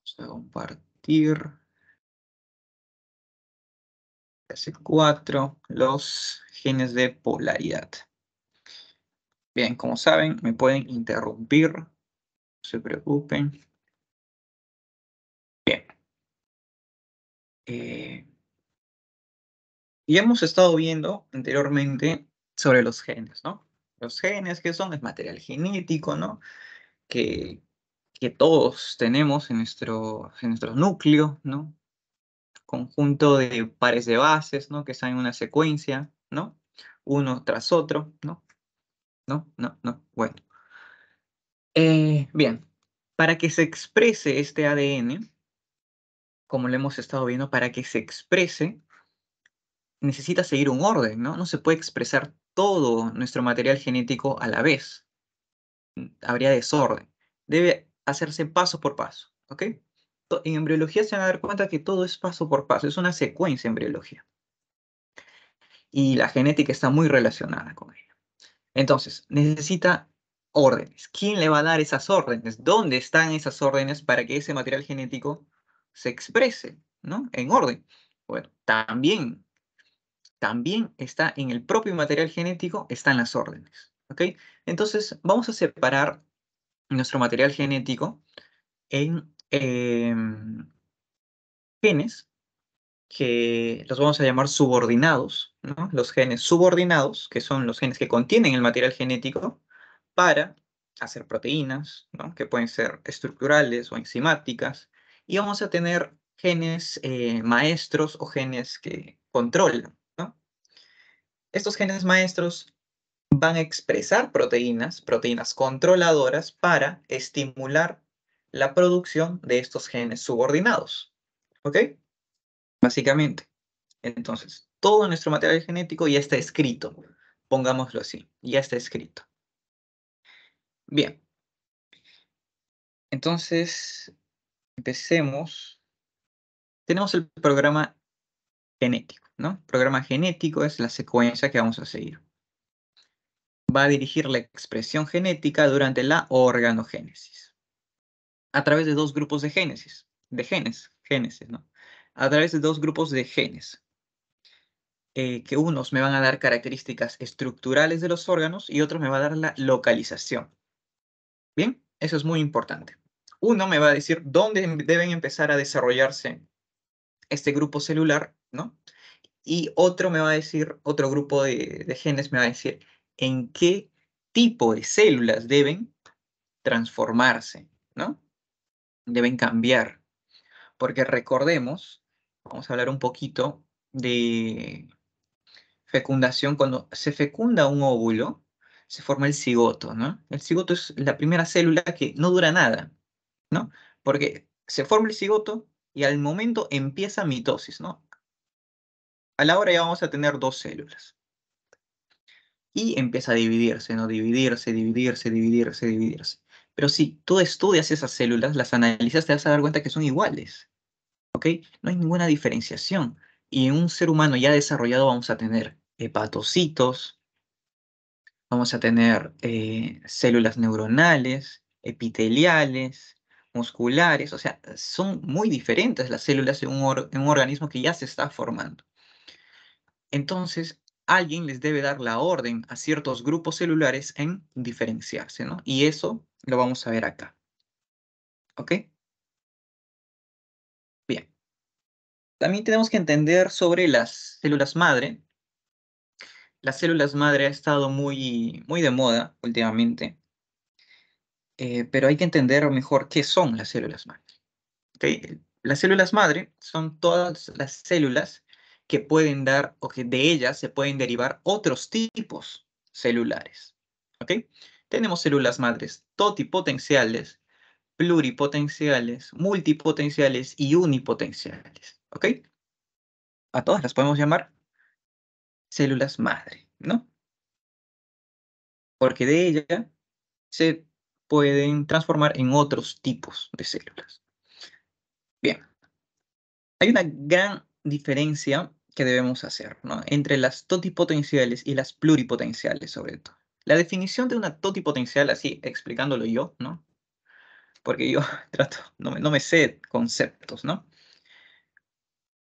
Vamos a compartir. S4, los genes de polaridad. Bien, como saben, me pueden interrumpir. No se preocupen. Bien. Y hemos estado viendo anteriormente sobre los genes, ¿no? Los genes, ¿qué son? Es material genético, ¿no? Que todos tenemos en nuestro núcleo, ¿no? Conjunto de pares de bases, ¿no? Que están en una secuencia, ¿no? Uno tras otro, ¿no? ¿No? ¿No? ¿No? Bueno. Bien. Para que se exprese este ADN, como lo hemos estado viendo, para que se exprese, necesita seguir un orden, ¿no? No se puede expresar todo nuestro material genético a la vez. Habría desorden. Debe hacerse paso por paso, ¿ok? En embriología se van a dar cuenta que todo es paso por paso, es una secuencia en embriología. Y la genética está muy relacionada con ella. Entonces, necesita órdenes. ¿Quién le va a dar esas órdenes? ¿Dónde están esas órdenes para que ese material genético se exprese, ¿no? En orden. Bueno, también está en el propio material genético, están las órdenes, ¿ok? Entonces, vamos a separar nuestro material genético en genes que los vamos a llamar subordinados, ¿no? Los genes subordinados, que son los genes que contienen el material genético para hacer proteínas, ¿no? Que pueden ser estructurales o enzimáticas. Y vamos a tener genes maestros o genes que controlan, ¿no? Estos genes maestros van a expresar proteínas controladoras para estimular la producción de estos genes subordinados, ¿ok? Básicamente. Entonces, todo nuestro material genético ya está escrito, pongámoslo así, ya está escrito. Bien, entonces, empecemos. Tenemos el programa genético, ¿no? Programa genético es la secuencia que vamos a seguir. Va a dirigir la expresión genética durante la organogénesis. A través de dos grupos de génesis, génesis, ¿no? A través de dos grupos de genes. Que unos me van a dar características estructurales de los órganos y otros me va a dar la localización. Bien, eso es muy importante. Uno me va a decir dónde deben empezar a desarrollarse este grupo celular, ¿no? Y otro me va a decir, otro grupo de genes me va a decir en qué tipo de células deben transformarse, ¿no? Deben cambiar. Porque recordemos, vamos a hablar un poquito de fecundación. Cuando se fecunda un óvulo, se forma el cigoto, ¿no? El cigoto es la primera célula que no dura nada, ¿no? Porque se forma el cigoto y al momento empieza mitosis, ¿no? A la hora ya vamos a tener dos células. Y empieza a dividirse, ¿no? Dividirse. Pero si tú estudias esas células, las analizas, te vas a dar cuenta que son iguales, ¿ok? No hay ninguna diferenciación. Y en un ser humano ya desarrollado vamos a tener hepatocitos, vamos a tener células neuronales, epiteliales, musculares, o sea, son muy diferentes las células en un organismo que ya se está formando. Entonces, alguien les debe dar la orden a ciertos grupos celulares en diferenciarse, ¿no? Y eso lo vamos a ver acá. ¿Ok? Bien. También tenemos que entender sobre las células madre. Las células madre ha estado muy de moda últimamente, pero hay que entender mejor qué son las células madre. ¿Ok? Las células madre son todas las células que pueden dar o que de ellas se pueden derivar otros tipos celulares. ¿Ok? Tenemos células madres totipotenciales, pluripotenciales, multipotenciales y unipotenciales. ¿Ok? A todas las podemos llamar células madre, ¿no? Porque de ella se pueden transformar en otros tipos de células. Bien, hay una gran diferencia que debemos hacer, ¿no? Entre las totipotenciales y las pluripotenciales, sobre todo. La definición de una totipotencial, así explicándolo yo, ¿no? porque yo trato, no me sé conceptos, ¿no?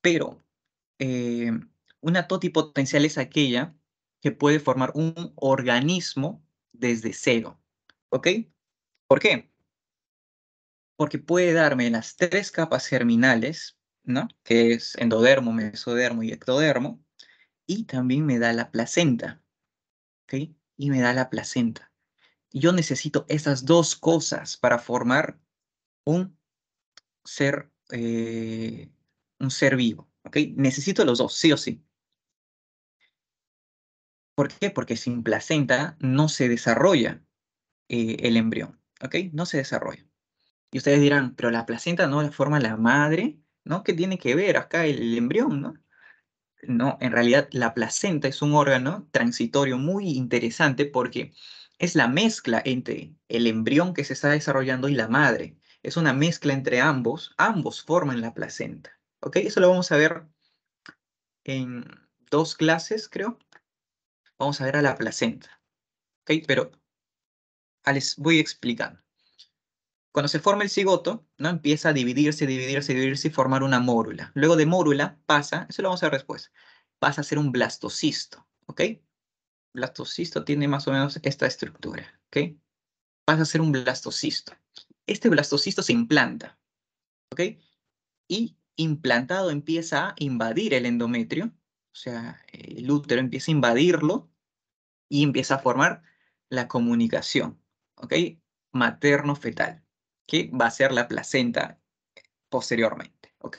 Pero una totipotencial es aquella que puede formar un organismo desde cero, ¿ok? ¿Por qué? Porque puede darme las tres capas germinales, ¿no? Que es endodermo, mesodermo y ectodermo, y también me da la placenta, ¿ok? Y me da la placenta. Yo necesito esas dos cosas para formar un ser, un ser vivo, ¿ok? Necesito los dos, sí o sí. ¿Por qué? Porque sin placenta no se desarrolla el embrión, ¿ok? No se desarrolla. Y ustedes dirán, pero la placenta no la forma la madre, ¿no? ¿Qué tiene que ver acá el embrión, no? No, en realidad la placenta es un órgano transitorio muy interesante porque es la mezcla entre el embrión que se está desarrollando y la madre. Es una mezcla entre ambos, ambos forman la placenta, ¿ok? Eso lo vamos a ver en dos clases, creo. Vamos a ver a la placenta, ¿ok? Pero les voy explicando. Cuando se forma el cigoto, ¿no? Empieza a dividirse, dividirse, dividirse y formar una mórula. Luego de mórula pasa, eso lo vamos a ver después, pasa a ser un blastocisto, ¿ok? Blastocisto tiene más o menos esta estructura, ¿ok? Pasa a ser un blastocisto. Este blastocisto se implanta, ¿ok? Y implantado empieza a invadir el endometrio, o sea, el útero empieza a invadirlo y empieza a formar la comunicación, ¿ok? Materno-fetal, que va a ser la placenta posteriormente, ¿ok?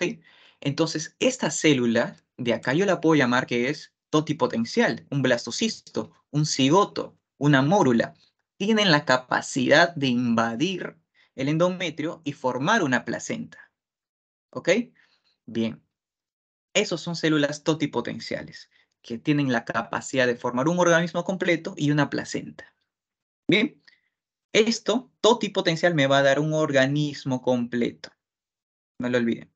Entonces, esta célula de acá yo la puedo llamar que es totipotencial, un blastocisto, un cigoto, una mórula. Tienen la capacidad de invadir el endometrio y formar una placenta, ¿ok? Bien, esos son células totipotenciales, que tienen la capacidad de formar un organismo completo y una placenta. Bien, esto, totipotencial, me va a dar un organismo completo. No lo olviden.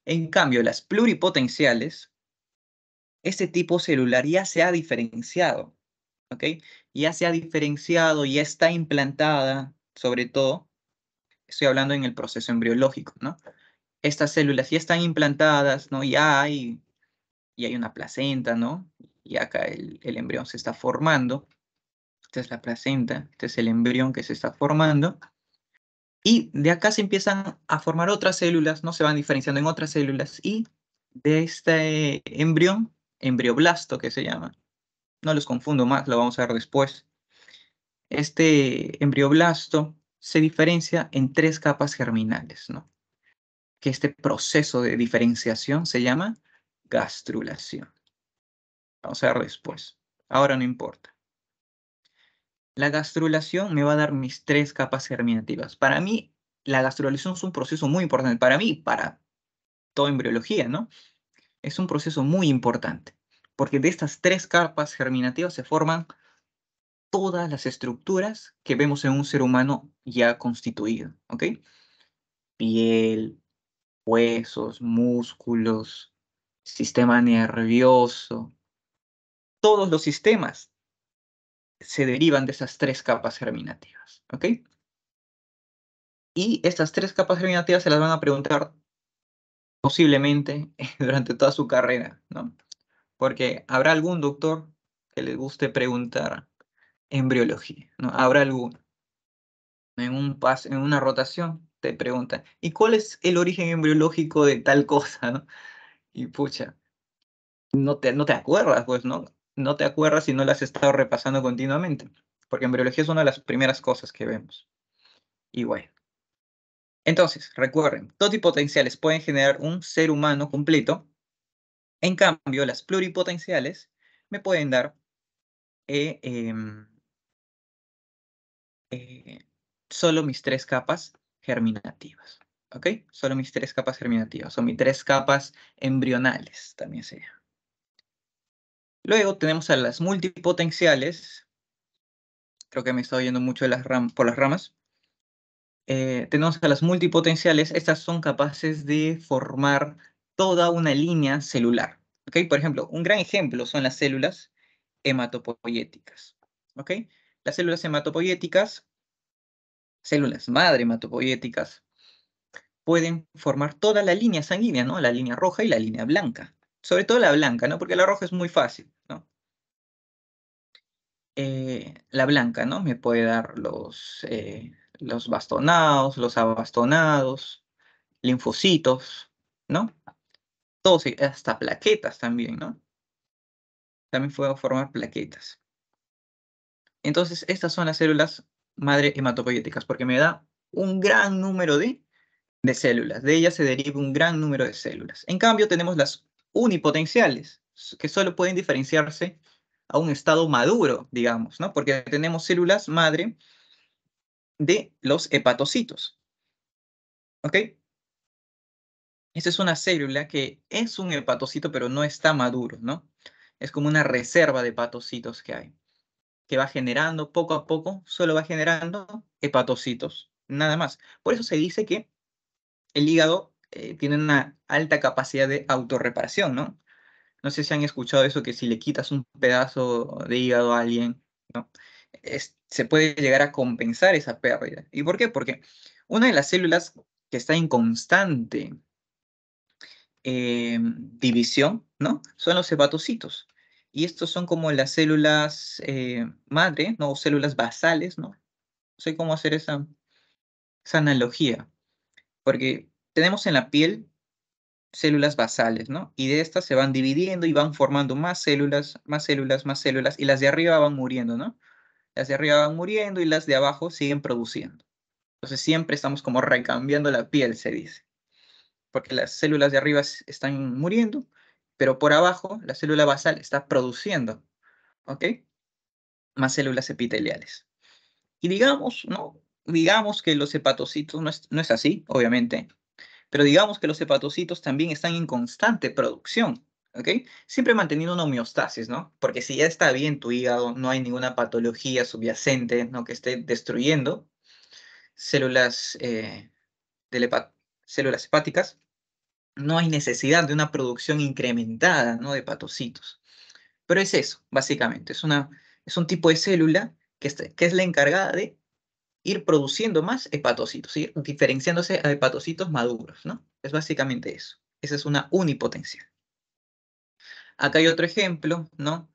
En cambio, las pluripotenciales, este tipo celular ya se ha diferenciado, ¿ok? Ya se ha diferenciado, ya está implantada, sobre todo, estoy hablando en el proceso embriológico, ¿no? Estas células ya están implantadas, ¿no? Y hay una placenta, ¿no? Y acá el embrión se está formando. Esta es la placenta, este es el embrión que se está formando. Y de acá se empiezan a formar otras células, ¿no? Se van diferenciando en otras células y de este embrión, embrioblasto que se llama, no los confundo más, lo vamos a ver después. Este embrioblasto se diferencia en tres capas germinales, ¿no? Que este proceso de diferenciación se llama gastrulación. Vamos a ver después. Ahora no importa. La gastrulación me va a dar mis tres capas germinativas. Para mí, la gastrulación es un proceso muy importante. Para mí, para toda embriología, ¿no? Es un proceso muy importante. Porque de estas tres capas germinativas se forman todas las estructuras que vemos en un ser humano ya constituido, ¿ok? Piel, huesos, músculos, sistema nervioso. Todos los sistemas se derivan de esas tres capas germinativas, ¿ok? Y estas tres capas germinativas se las van a preguntar posiblemente durante toda su carrera, ¿no? Porque habrá algún doctor que le guste preguntar embriología, ¿no? Habrá alguno. En una rotación te preguntan, ¿y cuál es el origen embriológico de tal cosa, no? Y pucha, no te acuerdas, pues, ¿no? No te acuerdas si no las has estado repasando continuamente, porque embriología es una de las primeras cosas que vemos. Y bueno. Entonces, recuerden, totipotenciales pueden generar un ser humano completo. En cambio, las pluripotenciales me pueden dar solo mis tres capas germinativas. ¿Ok? Solo mis tres capas germinativas, o mis tres capas embrionales, también se llama. Luego tenemos a las multipotenciales. Creo que me estoy yendo mucho por las ramas. Tenemos a las multipotenciales. Estas son capaces de formar toda una línea celular. ¿Ok? Por ejemplo, un gran ejemplo son las células hematopoyéticas. ¿Ok? Las células hematopoyéticas células madre hematopoyéticas pueden formar toda la línea sanguínea, ¿no? La línea roja y la línea blanca. Sobre todo la blanca, ¿no? Porque la roja es muy fácil, ¿no? La blanca, ¿no? Me puede dar los bastonados, los abastonados, linfocitos, ¿no? Todos, hasta plaquetas también, ¿no? También puedo formar plaquetas. Entonces, estas son las células madre hematopoyéticas, porque me da un gran número de células. De ellas se deriva un gran número de células. En cambio, tenemos las unipotenciales, que solo pueden diferenciarse a un estado maduro, digamos, ¿no? Porque tenemos células madre de los hepatocitos, ¿ok? Esta es una célula que es un hepatocito, pero no está maduro, ¿no? Es como una reserva de hepatocitos que hay, que va generando poco a poco, solo va generando hepatocitos, nada más. Por eso se dice que el hígado tiene una alta capacidad de autorreparación, ¿no? No sé si han escuchado eso, que si le quitas un pedazo de hígado a alguien, ¿no? Se puede llegar a compensar esa pérdida. ¿Y por qué? Porque una de las células que está en constante división, ¿no? Son los hepatocitos. Y estos son como las células madre, ¿no? O células basales, ¿no? No sé cómo hacer esa analogía. Porque tenemos en la piel células basales, ¿no? Y de estas se van dividiendo y van formando más células, más células, más células, y las de arriba van muriendo, ¿no? Las de arriba van muriendo y las de abajo siguen produciendo. Entonces siempre estamos como recambiando la piel, se dice, porque las células de arriba están muriendo, pero por abajo la célula basal está produciendo, ¿ok? Más células epiteliales. Y digamos, ¿no? Digamos que los hepatocitos no es así, obviamente, pero digamos que los hepatocitos también están en constante producción, ¿ok? Siempre manteniendo una homeostasis, ¿no? Porque si ya está bien tu hígado, no hay ninguna patología subyacente, ¿no? Que esté destruyendo células, células hepáticas, no hay necesidad de una producción incrementada, ¿no? De hepatocitos. Pero es eso, básicamente. Es un tipo de célula que es la encargada de ir produciendo más hepatocitos, ir diferenciándose a hepatocitos maduros, ¿no? Es básicamente eso. Esa es una unipotencia. Acá hay otro ejemplo, ¿no?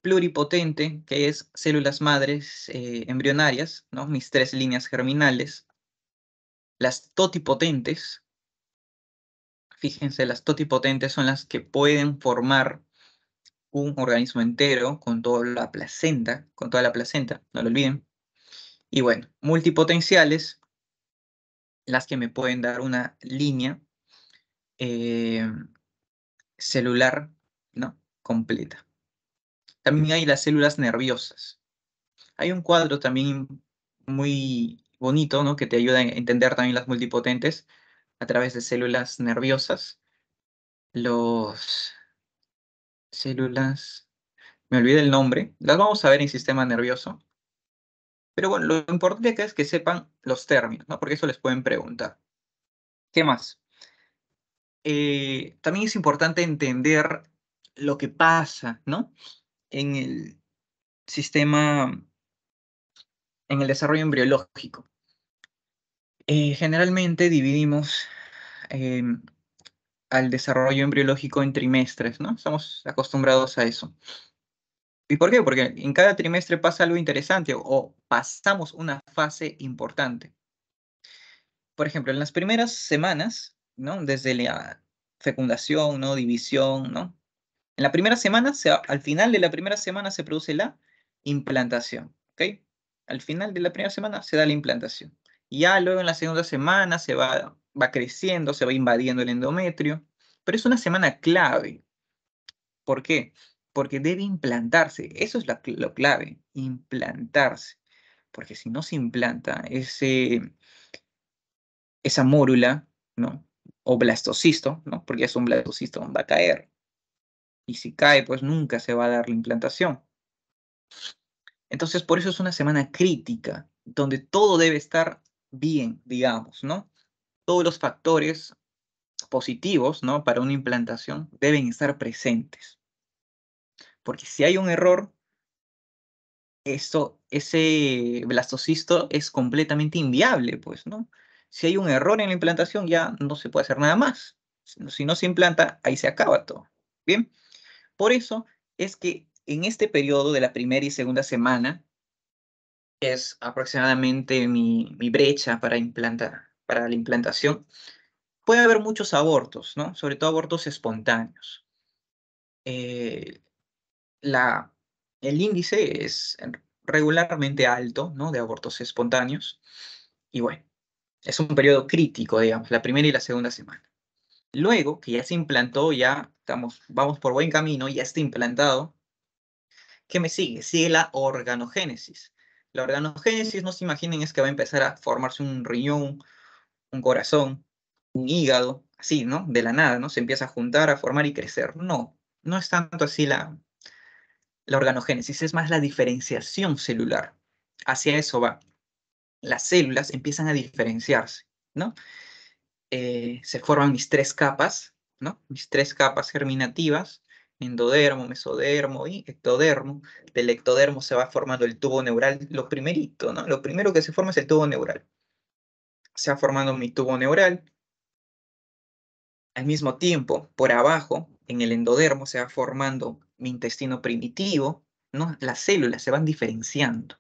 Pluripotente, que es células madres embrionarias, ¿no? Mis 3 líneas germinales. Las totipotentes, fíjense, las totipotentes son las que pueden formar un organismo entero con con toda la placenta, no lo olviden. Y bueno, multipotenciales, las que me pueden dar una línea eh, celular, ¿no? Completa. También hay las células nerviosas. Hay un cuadro también muy bonito, ¿no? Que te ayuda a entender también las multipotentes a través de células nerviosas. Los células, me olvidé el nombre, las vamos a ver en sistema nervioso. Pero bueno, lo importante acá es que sepan los términos, ¿no? Porque eso les pueden preguntar. ¿Qué más? También es importante entender lo que pasa, ¿no? En el sistema, en el desarrollo embriológico. Generalmente dividimos al desarrollo embriológico en trimestres, ¿no? Estamos acostumbrados a eso. ¿Y por qué? Porque en cada trimestre pasa algo interesante o pasamos una fase importante. Por ejemplo, en las primeras semanas, ¿no? Desde la fecundación, ¿no? División, ¿no? En la primera semana, al final de la primera semana se produce la implantación, ¿ok? Al final de la primera semana se da la implantación. Y ya luego en la segunda semana va creciendo, se va invadiendo el endometrio, pero es una semana clave. ¿Por qué? Porque debe implantarse. Eso es lo clave, implantarse. Porque si no se implanta esa mórula, ¿no? O blastocisto, ¿no? Porque es un blastocisto, va a caer. Y si cae, pues nunca se va a dar la implantación. Entonces, por eso es una semana crítica, donde todo debe estar bien, digamos, ¿no? Todos los factores positivos, ¿no? Para una implantación deben estar presentes. Porque si hay un error, ese blastocisto es completamente inviable, pues, ¿no? Si hay un error en la implantación, ya no se puede hacer nada más. Si no se implanta, ahí se acaba todo. Bien, por eso es que en este periodo de la primera y segunda semana, que es aproximadamente mi brecha para la implantación, puede haber muchos abortos, ¿no? Sobre todo abortos espontáneos. Eh, la, el índice es regularmente alto, ¿no? De abortos espontáneos. Y bueno, es un periodo crítico, digamos, la primera y la segunda semana. Luego que ya se implantó, vamos por buen camino, ya está implantado. ¿Qué me sigue? Sigue la organogénesis. La organogénesis, no se imaginen, es que va a empezar a formarse un riñón, un corazón, un hígado, así, ¿no? De la nada, ¿no? Se empieza a juntar, a formar y crecer. No, no es tanto así la organogénesis, es más la diferenciación celular. Hacia eso va. Las células empiezan a diferenciarse, ¿no? Se forman mis tres capas, ¿no? Mis tres capas germinativas, endodermo, mesodermo y ectodermo. Del ectodermo se va formando el tubo neural, lo primerito, ¿no? Lo primero que se forma es el tubo neural. Se va formando mi tubo neural. Al mismo tiempo, por abajo, en el endodermo, se va formando mi intestino primitivo, ¿no? Las células se van diferenciando,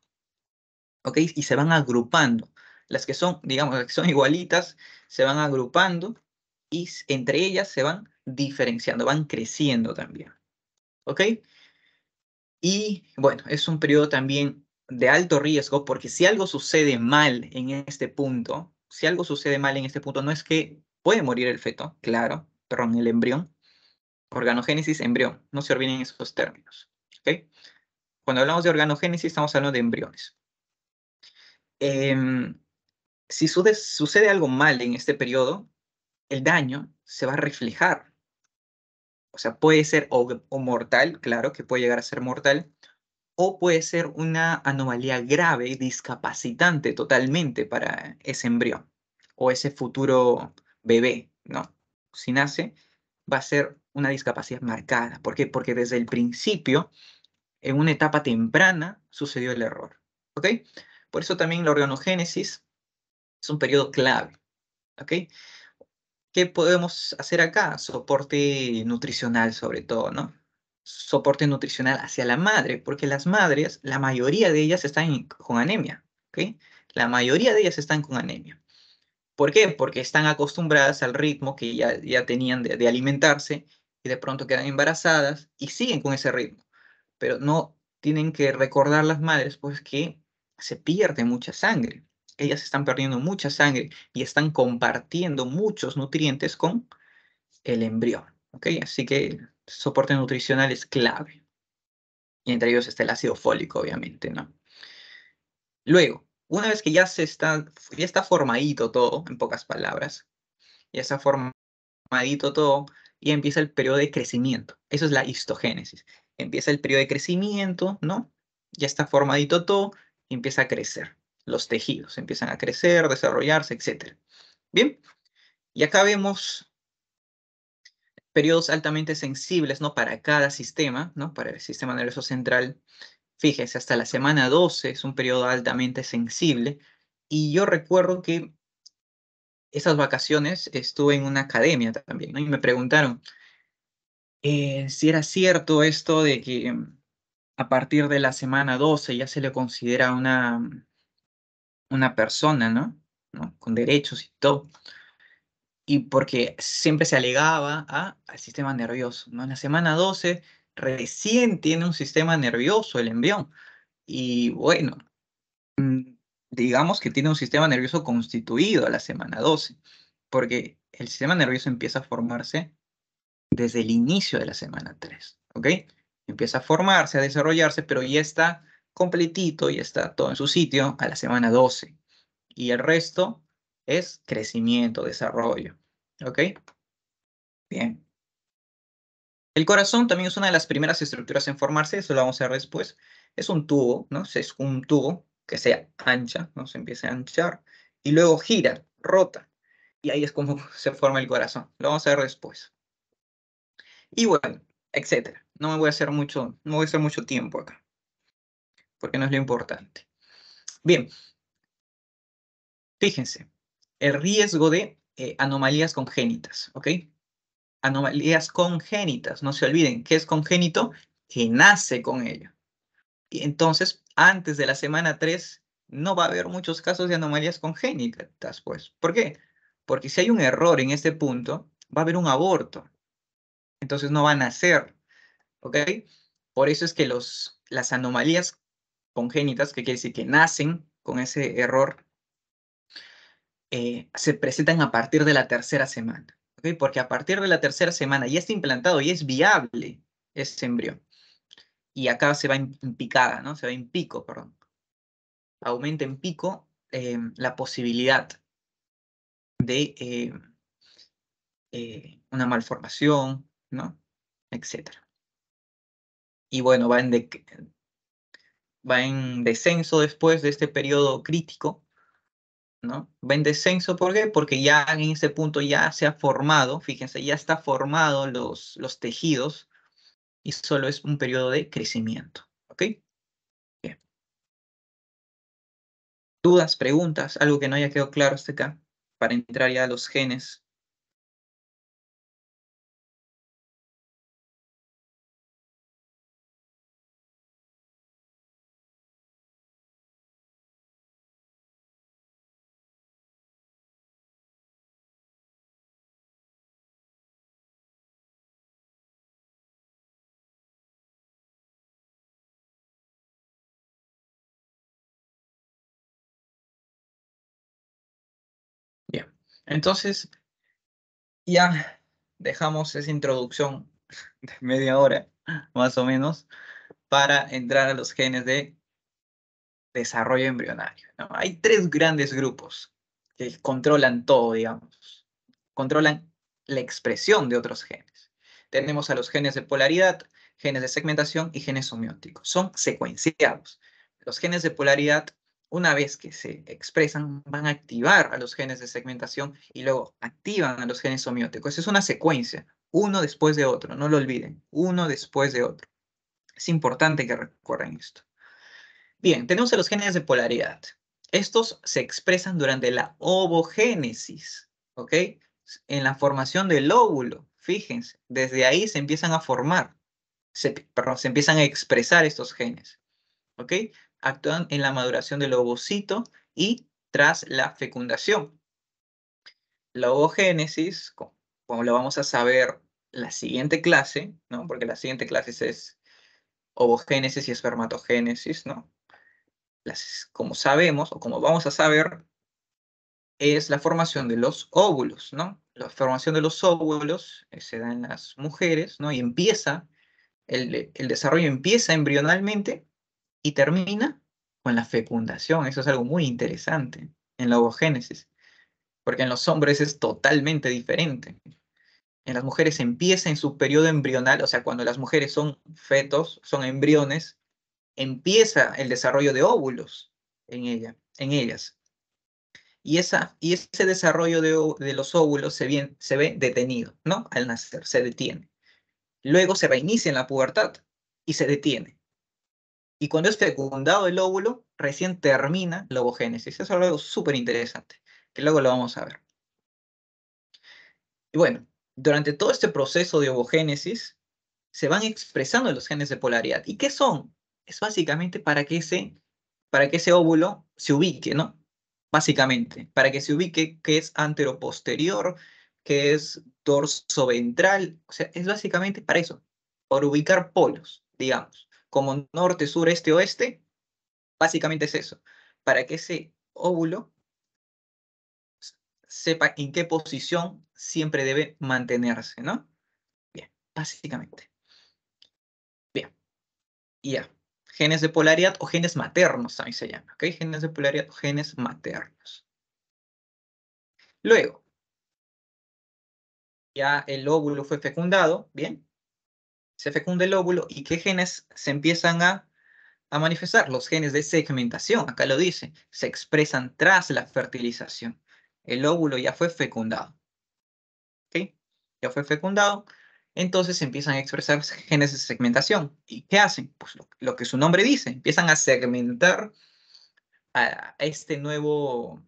¿ok? Y se van agrupando. Las que son, digamos, las que son igualitas, se van agrupando y entre ellas se van diferenciando, van creciendo también, ¿ok? Y bueno, es un periodo también de alto riesgo porque si algo sucede mal en este punto, si algo sucede mal en este punto, no es que puede morir el feto, claro, perdón, el embrión, organogénesis, embrión, no se olviden esos términos, ¿ok? Cuando hablamos de organogénesis estamos hablando de embriones. Em, si sucede algo mal en este periodo, el daño se va a reflejar. O sea, puede ser o mortal, claro que puede llegar a ser mortal, o puede ser una anomalía grave, discapacitante totalmente para ese embrión o ese futuro bebé, ¿no? Si nace, va a ser una discapacidad marcada. ¿Por qué? Porque desde el principio, en una etapa temprana, sucedió el error. ¿Ok? Por eso también la organogénesis es un periodo clave. ¿Ok? ¿Qué podemos hacer acá? Soporte nutricional sobre todo, ¿no? Soporte nutricional hacia la madre, porque las madres, la mayoría de ellas están con anemia, ¿ok? La mayoría de ellas están con anemia. ¿Por qué? Porque están acostumbradas al ritmo que ya tenían de alimentarse y de pronto quedan embarazadas y siguen con ese ritmo. Pero no tienen que recordar las madres, pues que se pierde mucha sangre. Ellas están perdiendo mucha sangre y están compartiendo muchos nutrientes con el embrión, ¿ok? Así que el soporte nutricional es clave. Y entre ellos está el ácido fólico, obviamente, ¿no? Luego, una vez que ya está formadito todo, en pocas palabras, ya está formadito todo, y empieza el periodo de crecimiento. Eso es la histogénesis. Empieza el periodo de crecimiento, ¿no? Ya está formadito todo, y empieza a crecer. Los tejidos empiezan a crecer, desarrollarse, etc. Bien, y acá vemos periodos altamente sensibles, ¿no? Para cada sistema, ¿no? Para el sistema nervioso central. Fíjese, hasta la semana 12 es un periodo altamente sensible. Y yo recuerdo que esas vacaciones estuve en una academia también, ¿no? Y me preguntaron si era cierto esto de que a partir de la semana 12 ya se le considera una persona, ¿no? ¿No? Con derechos y todo. Y porque siempre se alegaba al sistema nervioso, ¿no? En la semana 12 recién tiene un sistema nervioso el embrión. Y bueno, digamos que tiene un sistema nervioso constituido a la semana 12, porque el sistema nervioso empieza a formarse desde el inicio de la semana 3, ¿ok? Empieza a formarse, a desarrollarse, pero ya está completito, ya está todo en su sitio a la semana 12. Y el resto es crecimiento, desarrollo, ¿ok? Bien. El corazón también es una de las primeras estructuras en formarse, eso lo vamos a ver después. Es un tubo, ¿no? Es un tubo que se ancha, ¿no? Se empieza a anchar y luego gira, rota. Y ahí es como se forma el corazón. Lo vamos a ver después. Y bueno, etcétera. No voy a hacer mucho tiempo acá. porque no es lo importante. Bien, fíjense, el riesgo de anomalías congénitas, ¿ok? Anomalías congénitas, no se olviden, ¿qué es congénito? Que nace con ello. Y entonces, antes de la semana 3, no va a haber muchos casos de anomalías congénitas, pues. ¿Por qué? Porque si hay un error en este punto, va a haber un aborto. Entonces no va a nacer, ¿ok? Por eso es que las anomalías congénitas, que quiere decir que nacen con ese error, se presentan a partir de la tercera semana, ¿ok? Porque a partir de la tercera semana ya está implantado y es viable ese embrión. Y acá se va en picada, ¿no? Se va en pico, perdón. Aumenta en pico la posibilidad de una malformación, ¿no? Etcétera. Y bueno, va en descenso después de este periodo crítico, ¿no? Va en descenso, ¿por qué? Porque ya en ese punto ya se ha formado, fíjense, ya está formado los tejidos y solo es un periodo de crecimiento, ¿ok? Bien. ¿Dudas, preguntas, algo que no haya quedado claro hasta acá? Para entrar ya a los genes. Bien. Entonces, ya dejamos esa introducción de media hora, más o menos, para entrar a los genes de desarrollo embrionario, ¿no? Hay 3 grandes grupos que controlan todo, digamos. Controlan la expresión de otros genes. Tenemos a los genes de polaridad, genes de segmentación y genes homeóticos. Son secuenciados. Los genes de polaridad, una vez que se expresan, van a activar a los genes de segmentación y luego activan a los genes homeóticos. Es una secuencia, uno después de otro, no lo olviden, uno después de otro. Es importante que recuerden esto. Bien, tenemos a los genes de polaridad. Estos se expresan durante la ovogénesis, ¿ok? En la formación del óvulo. Fíjense, desde ahí se empiezan a formar, perdón, se empiezan a expresar estos genes, ¿ok? Actúan en la maduración del ovocito y tras la fecundación. La ovogénesis, como lo vamos a saber la siguiente clase, ¿no? Porque la siguiente clase es ovogénesis y espermatogénesis, ¿no? Como sabemos, o como vamos a saber, es la formación de los óvulos, ¿no? La formación de los óvulos se da en las mujeres, ¿no? Y el desarrollo empieza embrionalmente y termina con la fecundación. Eso es algo muy interesante en la ovogénesis, porque en los hombres es totalmente diferente. En las mujeres empieza en su periodo embrional, o sea, cuando las mujeres son fetos, son embriones, empieza el desarrollo de óvulos en ellas. Y ese desarrollo de los óvulos se ve detenido, ¿no? Al nacer, se detiene. Luego se reinicia en la pubertad y se detiene. Y cuando es fecundado el óvulo, recién termina la ovogénesis. Eso es algo súper interesante, que luego lo vamos a ver. Y bueno, durante todo este proceso de ovogénesis, se van expresando los genes de polaridad. ¿Y qué son? Es básicamente para que ese óvulo se ubique, ¿no? Básicamente, para que se ubique qué es anteroposterior, qué es dorso-ventral. O sea, es básicamente para eso, por ubicar polos, digamos, como norte, sur, este, oeste. Básicamente es eso, para que ese óvulo sepa en qué posición siempre debe mantenerse, ¿no? Bien, básicamente. Bien, y ya. Genes de polaridad o genes maternos también se llama, ¿ok? Genes de polaridad o genes maternos. Luego, ya el óvulo fue fecundado, ¿bien? Se fecunda el óvulo y ¿qué genes se empiezan a manifestar? Los genes de segmentación, acá lo dice, se expresan tras la fertilización. El óvulo ya fue fecundado, ¿ok? Ya fue fecundado entonces empiezan a expresar genes de segmentación. ¿Y qué hacen? Pues lo que su nombre dice, empiezan a segmentar a este nuevo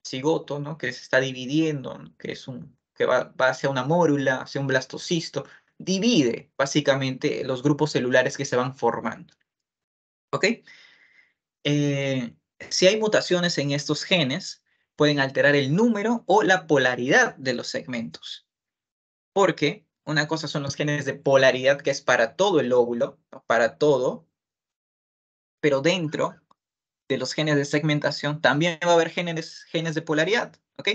cigoto, ¿no? Que se está dividiendo, ¿no? Que va hacia una mórula, hacia un blastocisto, divide básicamente los grupos celulares que se van formando. ¿Ok? Si hay mutaciones en estos genes, pueden alterar el número o la polaridad de los segmentos. Porque una cosa son los genes de polaridad, que es para todo el óvulo, ¿no? Para todo, pero dentro de los genes de segmentación también va a haber genes de polaridad, ¿ok?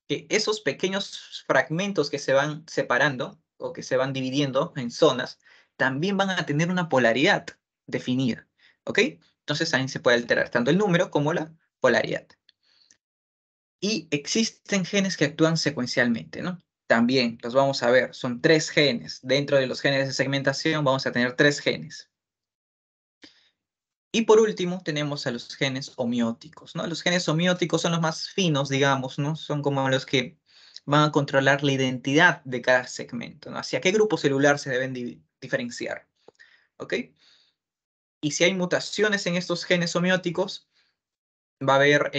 Que esos pequeños fragmentos que se van separando o que se van dividiendo en zonas, también van a tener una polaridad definida, ¿ok? Entonces ahí se puede alterar tanto el número como la polaridad. Y existen genes que actúan secuencialmente, ¿no? También los vamos a ver, son 3 genes. Dentro de los genes de segmentación vamos a tener 3 genes. Y por último tenemos a los genes homeóticos, ¿no? Los genes homeóticos son los más finos, digamos, ¿no? Son como los que van a controlar la identidad de cada segmento, ¿no? Hacia qué grupo celular se deben diferenciar, ¿ok? Y si hay mutaciones en estos genes homeóticos, va a haber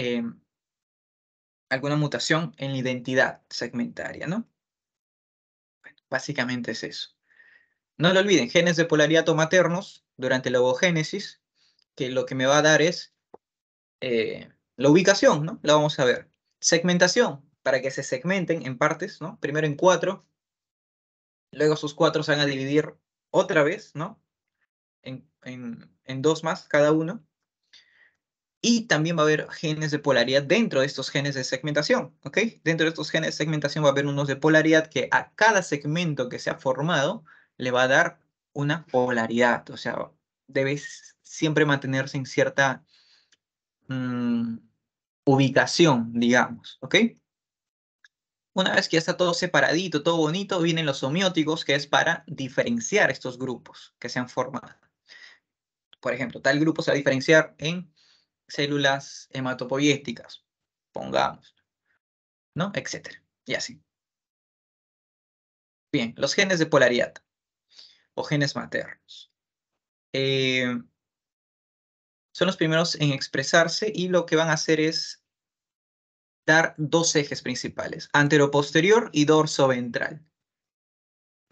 alguna mutación en la identidad segmentaria, ¿no? Bueno, básicamente es eso. No lo olviden, genes de polaridad o maternos durante la ovogénesis, que lo que me va a dar es la ubicación, ¿no? La vamos a ver. Segmentación, para que se segmenten en partes, ¿no? Primero en 4, luego sus 4 se van a dividir otra vez, ¿no? En 2 más cada uno. Y también va a haber genes de polaridad dentro de estos genes de segmentación, ¿ok? Dentro de estos genes de segmentación va a haber unos de polaridad que a cada segmento que se ha formado le va a dar una polaridad. O sea, debes siempre mantenerse en cierta ubicación, digamos, ¿ok? Una vez que ya está todo separadito, todo bonito, vienen los homeóticos, que es para diferenciar estos grupos que se han formado. Por ejemplo, tal grupo se va a diferenciar en células hematopoyéticas, pongamos, ¿no? Etcétera, y así. Bien, los genes de polaridad o genes maternos. Son los primeros en expresarse y lo que van a hacer es dar 2 ejes principales, anteroposterior y dorso-ventral.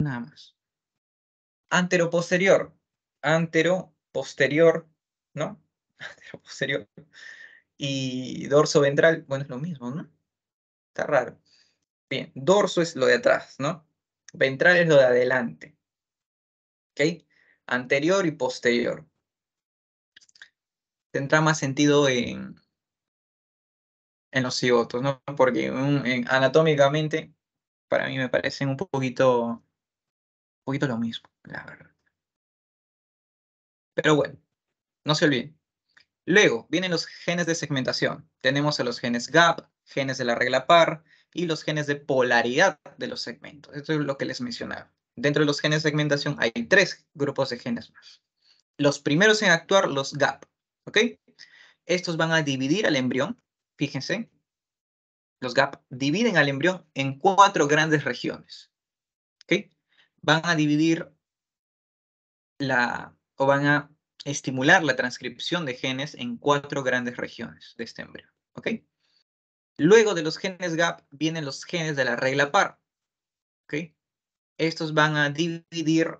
Nada más. Anteroposterior, antero-posterior, ¿no? Anteroposterior. Y dorso ventral, bueno, es lo mismo, ¿no? Está raro. Bien, dorso es lo de atrás, ¿no? Ventral es lo de adelante. ¿Ok? Anterior y posterior. Tendrá más sentido en los cigotos, ¿no? Porque anatómicamente, para mí me parecen un poquito lo mismo, la verdad. Pero bueno, no se olviden. Luego vienen los genes de segmentación. Tenemos a los genes GAP, genes de la regla par y los genes de polaridad de los segmentos. Esto es lo que les mencionaba. Dentro de los genes de segmentación hay 3 grupos de genes más. Los primeros en actuar, los GAP. ¿Ok? Estos van a dividir al embrión. Fíjense, los GAP dividen al embrión en 4 grandes regiones. ¿Ok? Van a dividir van a estimular la transcripción de genes en 4 grandes regiones de este embrión. ¿Ok? Luego de los genes GAP vienen los genes de la regla par. ¿Ok? Estos van a dividir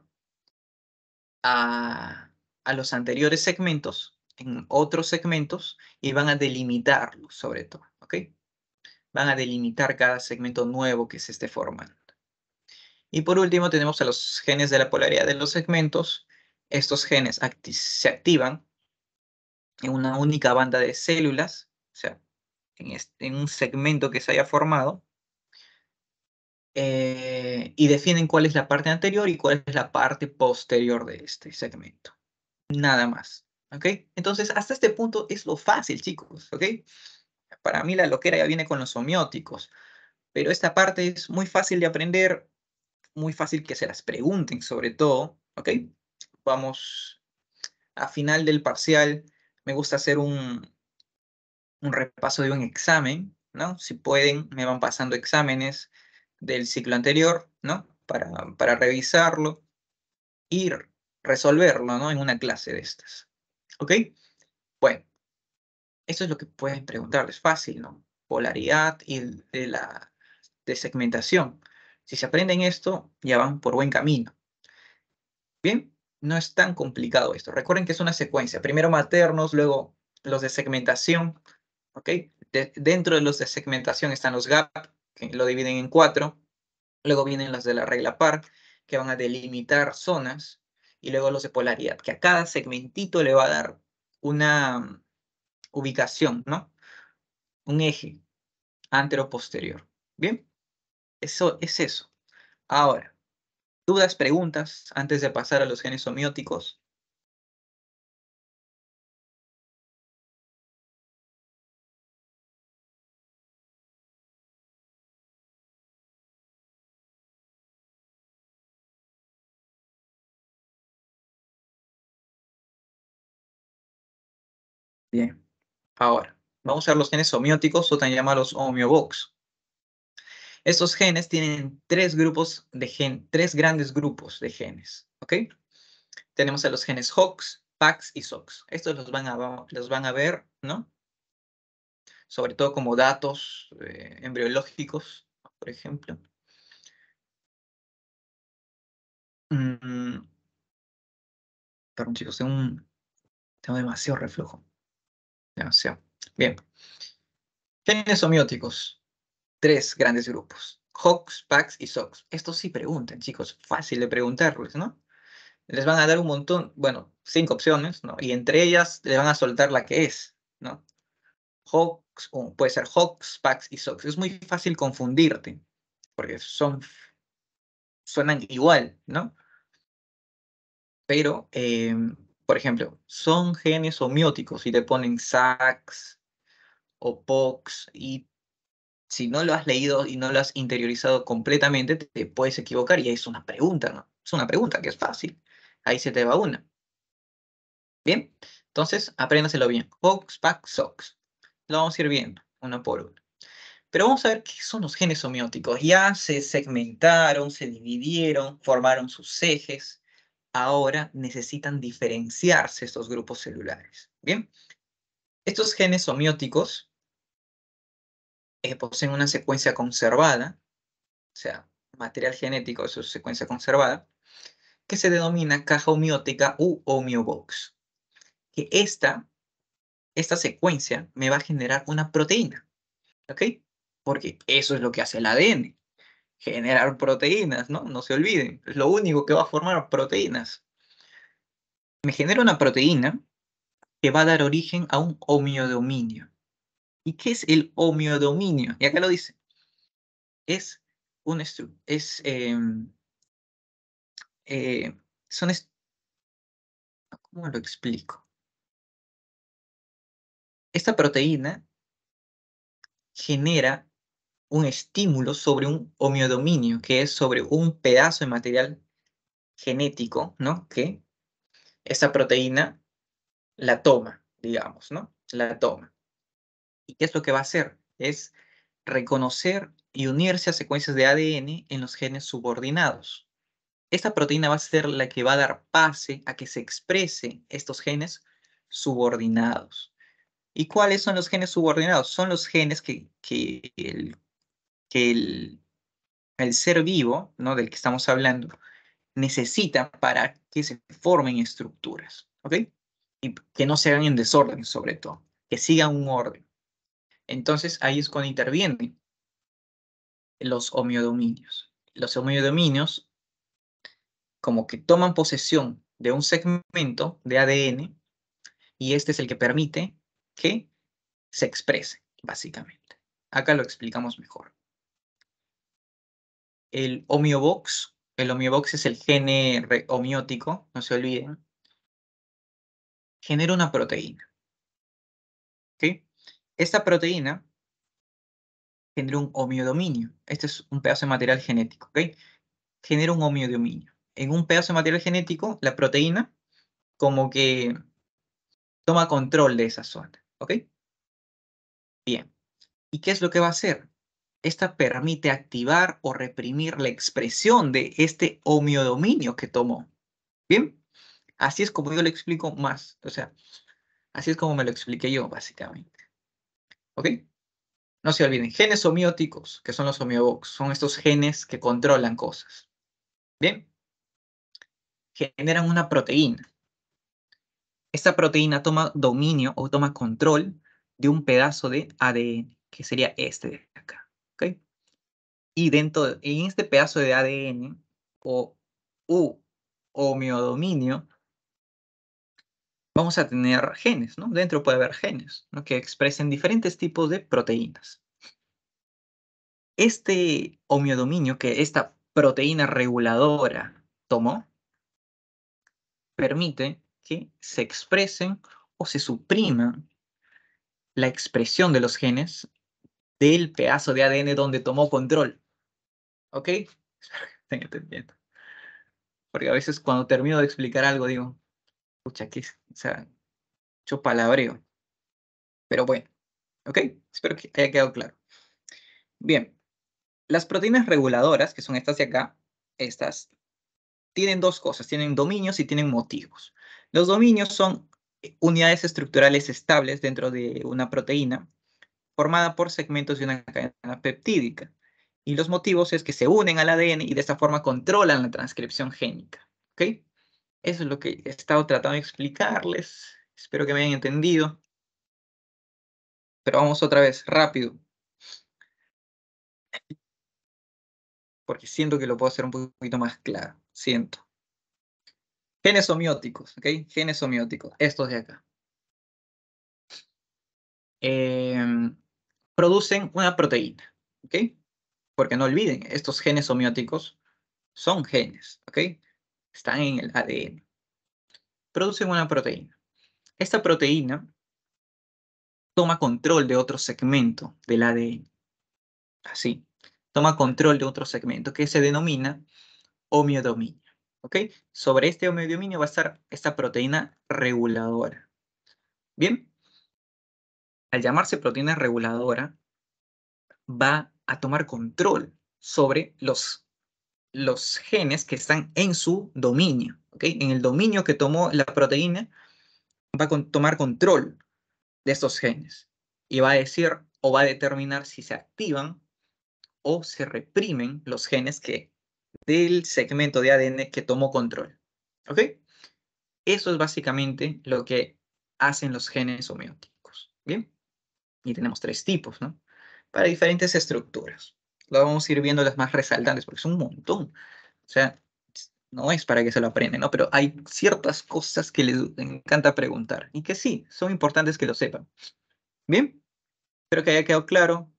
a los anteriores segmentos en otros segmentos y van a delimitarlos sobre todo. ¿Ok? Van a delimitar cada segmento nuevo que se esté formando. Y por último tenemos a los genes de la polaridad de los segmentos. Estos genes se activan en una única banda de células, o sea, en un segmento que se haya formado, y definen cuál es la parte anterior y cuál es la parte posterior de este segmento. Nada más, ¿ok? Entonces, hasta este punto es lo fácil, chicos, ¿ok? Para mí la loquera ya viene con los homeóticos, pero esta parte es muy fácil de aprender, muy fácil que se las pregunten sobre todo, ¿ok? Vamos, a final del parcial, me gusta hacer un repaso de un examen, ¿no? Si pueden, me van pasando exámenes del ciclo anterior, ¿no? Para revisarlo y resolverlo, ¿no? En una clase de estas. ¿Ok? Bueno, eso es lo que pueden preguntarles. Fácil, ¿no? Polaridad y de segmentación. Si se aprenden esto, ya van por buen camino. Bien, no es tan complicado esto. Recuerden que es una secuencia. Primero maternos, luego los de segmentación. ¿Ok? Dentro de los de segmentación están los gap, que lo dividen en 4. Luego vienen los de la regla par, que van a delimitar zonas. Y luego los de polaridad, que a cada segmentito le va a dar una ubicación, ¿no? Un eje antero-posterior. Bien, eso es eso. Ahora, ¿dudas, preguntas antes de pasar a los genes homeóticos? Bien, ahora, vamos a ver los genes homeóticos o también llamados homeobox. Estos genes tienen tres grandes grupos de genes, ¿ok? Tenemos a los genes HOX, PAX y SOX. Estos los van a ver, ¿no? Sobre todo como datos embriológicos, por ejemplo. Perdón, chicos, tengo demasiado reflujo. Demasiado. Bien. Genes homeóticos. Tres grandes grupos. HOX, PAX y SOX. Estos sí preguntan, chicos. Fácil de preguntarles, ¿no? Les van a dar un montón, bueno, 5 opciones, ¿no? Y entre ellas les van a soltar la que es, ¿no? HOX, o puede ser HOX, PAX y SOX. Es muy fácil confundirte, porque suenan igual, ¿no? Pero, por ejemplo, son genes homeóticos y te ponen SAX o POX, y si no lo has leído y no lo has interiorizado completamente, te puedes equivocar y es una pregunta, ¿no? Es una pregunta que es fácil. Ahí se te va una. Bien, entonces apréndaselo bien. HOX, PAX, SOX. Lo vamos a ir viendo uno por uno. Pero vamos a ver qué son los genes homeóticos. Ya se segmentaron, se dividieron, formaron sus ejes. Ahora necesitan diferenciarse estos grupos celulares. Bien, estos genes homeóticos poseen una secuencia conservada, o sea, material genético de su secuencia conservada, que se denomina caja homeótica u homeobox. Que esta secuencia me va a generar una proteína, ¿ok? Porque eso es lo que hace el ADN, generar proteínas, ¿no? No se olviden, es lo único que va a formar proteínas. Me genera una proteína que va a dar origen a un homeodominio. ¿Y qué es el homeodominio? Y acá lo dice. Es un es, eh, son ¿cómo lo explico? Esta proteína genera un estímulo sobre un homeodominio, que es sobre un pedazo de material genético, ¿no? Que esta proteína la toma, digamos, ¿no? La toma. ¿Y qué es lo que va a hacer? Es reconocer y unirse a secuencias de ADN en los genes subordinados. Esta proteína va a ser la que va a dar pase a que se expresen estos genes subordinados. ¿Y cuáles son los genes subordinados? Son los genes que el ser vivo, ¿no? Del que estamos hablando, necesita para que se formen estructuras, ¿ok? Y que no se hagan en desorden, sobre todo, que sigan un orden. Entonces, ahí es cuando intervienen los homeodominios. Los homeodominios como que toman posesión de un segmento de ADN y este es el que permite que se exprese, básicamente. Acá lo explicamos mejor. El homeobox es el gene homeótico, no se olviden, genera una proteína, ¿ok? Esta proteína genera un homeodominio. Este es un pedazo de material genético, ¿ok? Genera un homeodominio. En un pedazo de material genético, la proteína como que toma control de esa zona, ¿ok? Bien. ¿Y qué es lo que va a hacer? Esta permite activar o reprimir la expresión de este homeodominio que tomó. ¿Bien? Así es como yo lo explico más. O sea, así es como me lo expliqué yo, básicamente. ¿Ok? No se olviden, genes homeóticos, que son los homeobox, son estos genes que controlan cosas. ¿Bien? Generan una proteína. Esta proteína toma dominio o toma control de un pedazo de ADN, que sería este de acá. ¿Ok? Y en este pedazo de ADN o homeodominio, vamos a tener genes, ¿no? Dentro puede haber genes, ¿no? Que expresen diferentes tipos de proteínas. Este homeodominio que esta proteína reguladora tomó, permite que se expresen o se supriman la expresión de los genes del pedazo de ADN donde tomó control. ¿Ok? Espero que estén entendiendo. Porque a veces cuando termino de explicar algo digo, pucha, ¿qué es? O sea, mucho palabreo. Pero bueno, ¿ok? Espero que haya quedado claro. Bien, las proteínas reguladoras, que son estas de acá, estas tienen dos cosas, tienen dominios y tienen motivos. Los dominios son unidades estructurales estables dentro de una proteína formada por segmentos de una cadena peptídica. Y los motivos es que se unen al ADN y de esta forma controlan la transcripción génica. ¿Ok? Eso es lo que he estado tratando de explicarles. Espero que me hayan entendido. Pero vamos otra vez, rápido, porque siento que lo puedo hacer un poquito más claro. Siento. Genes homeóticos, ¿ok? Genes homeóticos, estos de acá. Producen una proteína, ¿ok? Porque no olviden, estos genes homeóticos son genes, ¿ok? Están en el ADN. Producen una proteína. Esta proteína toma control de otro segmento del ADN. Así. Toma control de otro segmento que se denomina homeodominio. ¿Ok? Sobre este homeodominio va a estar esta proteína reguladora. Bien. Al llamarse proteína reguladora, va a tomar control sobre los genes que están en su dominio. ¿Ok? En el dominio que tomó la proteína, va a tomar control de estos genes y va a decir o va a determinar si se activan o se reprimen los genes del segmento de ADN que tomó control. ¿Ok? Eso es básicamente lo que hacen los genes homeóticos. Bien, y tenemos tres tipos, ¿no? Para diferentes estructuras. Lo vamos a ir viendo las más resaltantes porque son un montón. O sea, no es para que se lo aprendan, ¿no? Pero hay ciertas cosas que les encanta preguntar y que sí, son importantes que lo sepan. Bien, espero que haya quedado claro.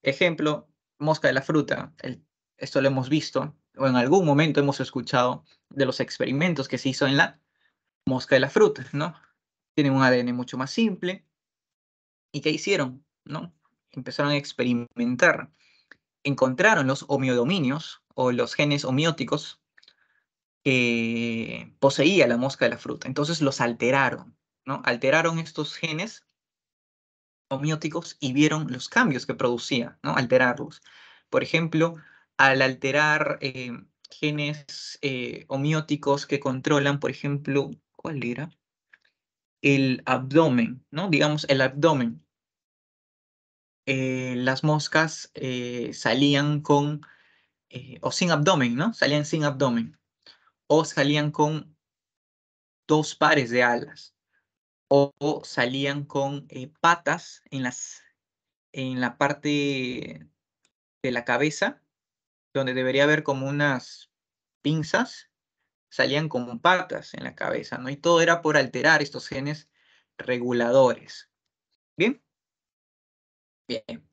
Ejemplo, mosca de la fruta. Esto lo hemos visto o en algún momento hemos escuchado de los experimentos que se hizo en la mosca de la fruta, ¿no? Tienen un ADN mucho más simple. ¿Y qué hicieron? ¿No? Empezaron a experimentar. Encontraron los homeodominios o los genes homeóticos que poseía la mosca de la fruta. Entonces los alteraron, ¿no? Alteraron estos genes homeóticos y vieron los cambios que producía, ¿no? Alterarlos. Por ejemplo, al alterar genes homeóticos que controlan, por ejemplo, ¿cuál era? El abdomen, ¿no? Digamos, el abdomen. Las moscas salían con, o sin abdomen, ¿no? Salían sin abdomen. O salían con dos pares de alas. O salían con patas en la parte de la cabeza, donde debería haber como unas pinzas, salían como patas en la cabeza, ¿no? Y todo era por alterar estos genes reguladores. ¿Bien? Bien.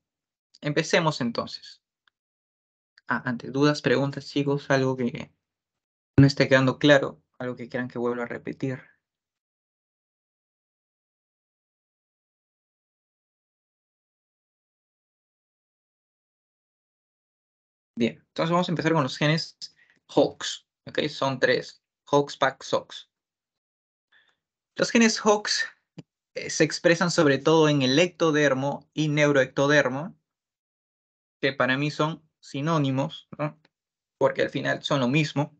Empecemos entonces. Antes, dudas, preguntas, chicos, algo que no esté quedando claro, algo que quieran que vuelva a repetir. Bien, entonces vamos a empezar con los genes HOX, ¿ok? Son tres, HOX, PAX, SOX. Los genes HOX se expresan sobre todo en el ectodermo y neuroectodermo, que para mí son sinónimos, ¿no? Porque al final son lo mismo.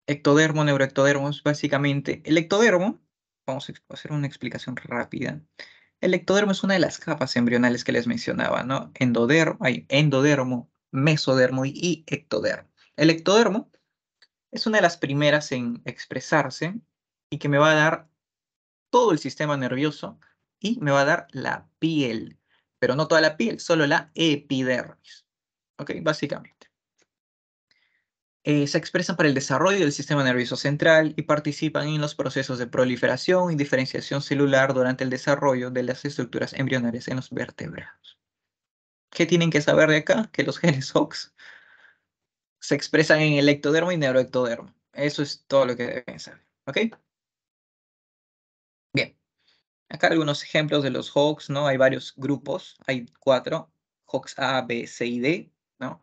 Ectodermo, neuroectodermo es básicamente... El ectodermo, vamos a hacer una explicación rápida. El ectodermo es una de las capas embrionales que les mencionaba, ¿no? Hay endodermo, mesodermo y ectodermo. El ectodermo es una de las primeras en expresarse y que me va a dar todo el sistema nervioso y me va a dar la piel, pero no toda la piel, solo la epidermis. ¿Ok? Básicamente. Se expresan para el desarrollo del sistema nervioso central y participan en los procesos de proliferación y diferenciación celular durante el desarrollo de las estructuras embrionarias en los vertebrados. ¿Qué tienen que saber de acá? Que los genes HOX se expresan en el ectodermo y neuroectodermo. Eso es todo lo que deben saber. ¿Ok? Bien. Acá algunos ejemplos de los HOX, ¿no? Hay varios grupos, hay 4, HOX A, B, C y D, ¿no?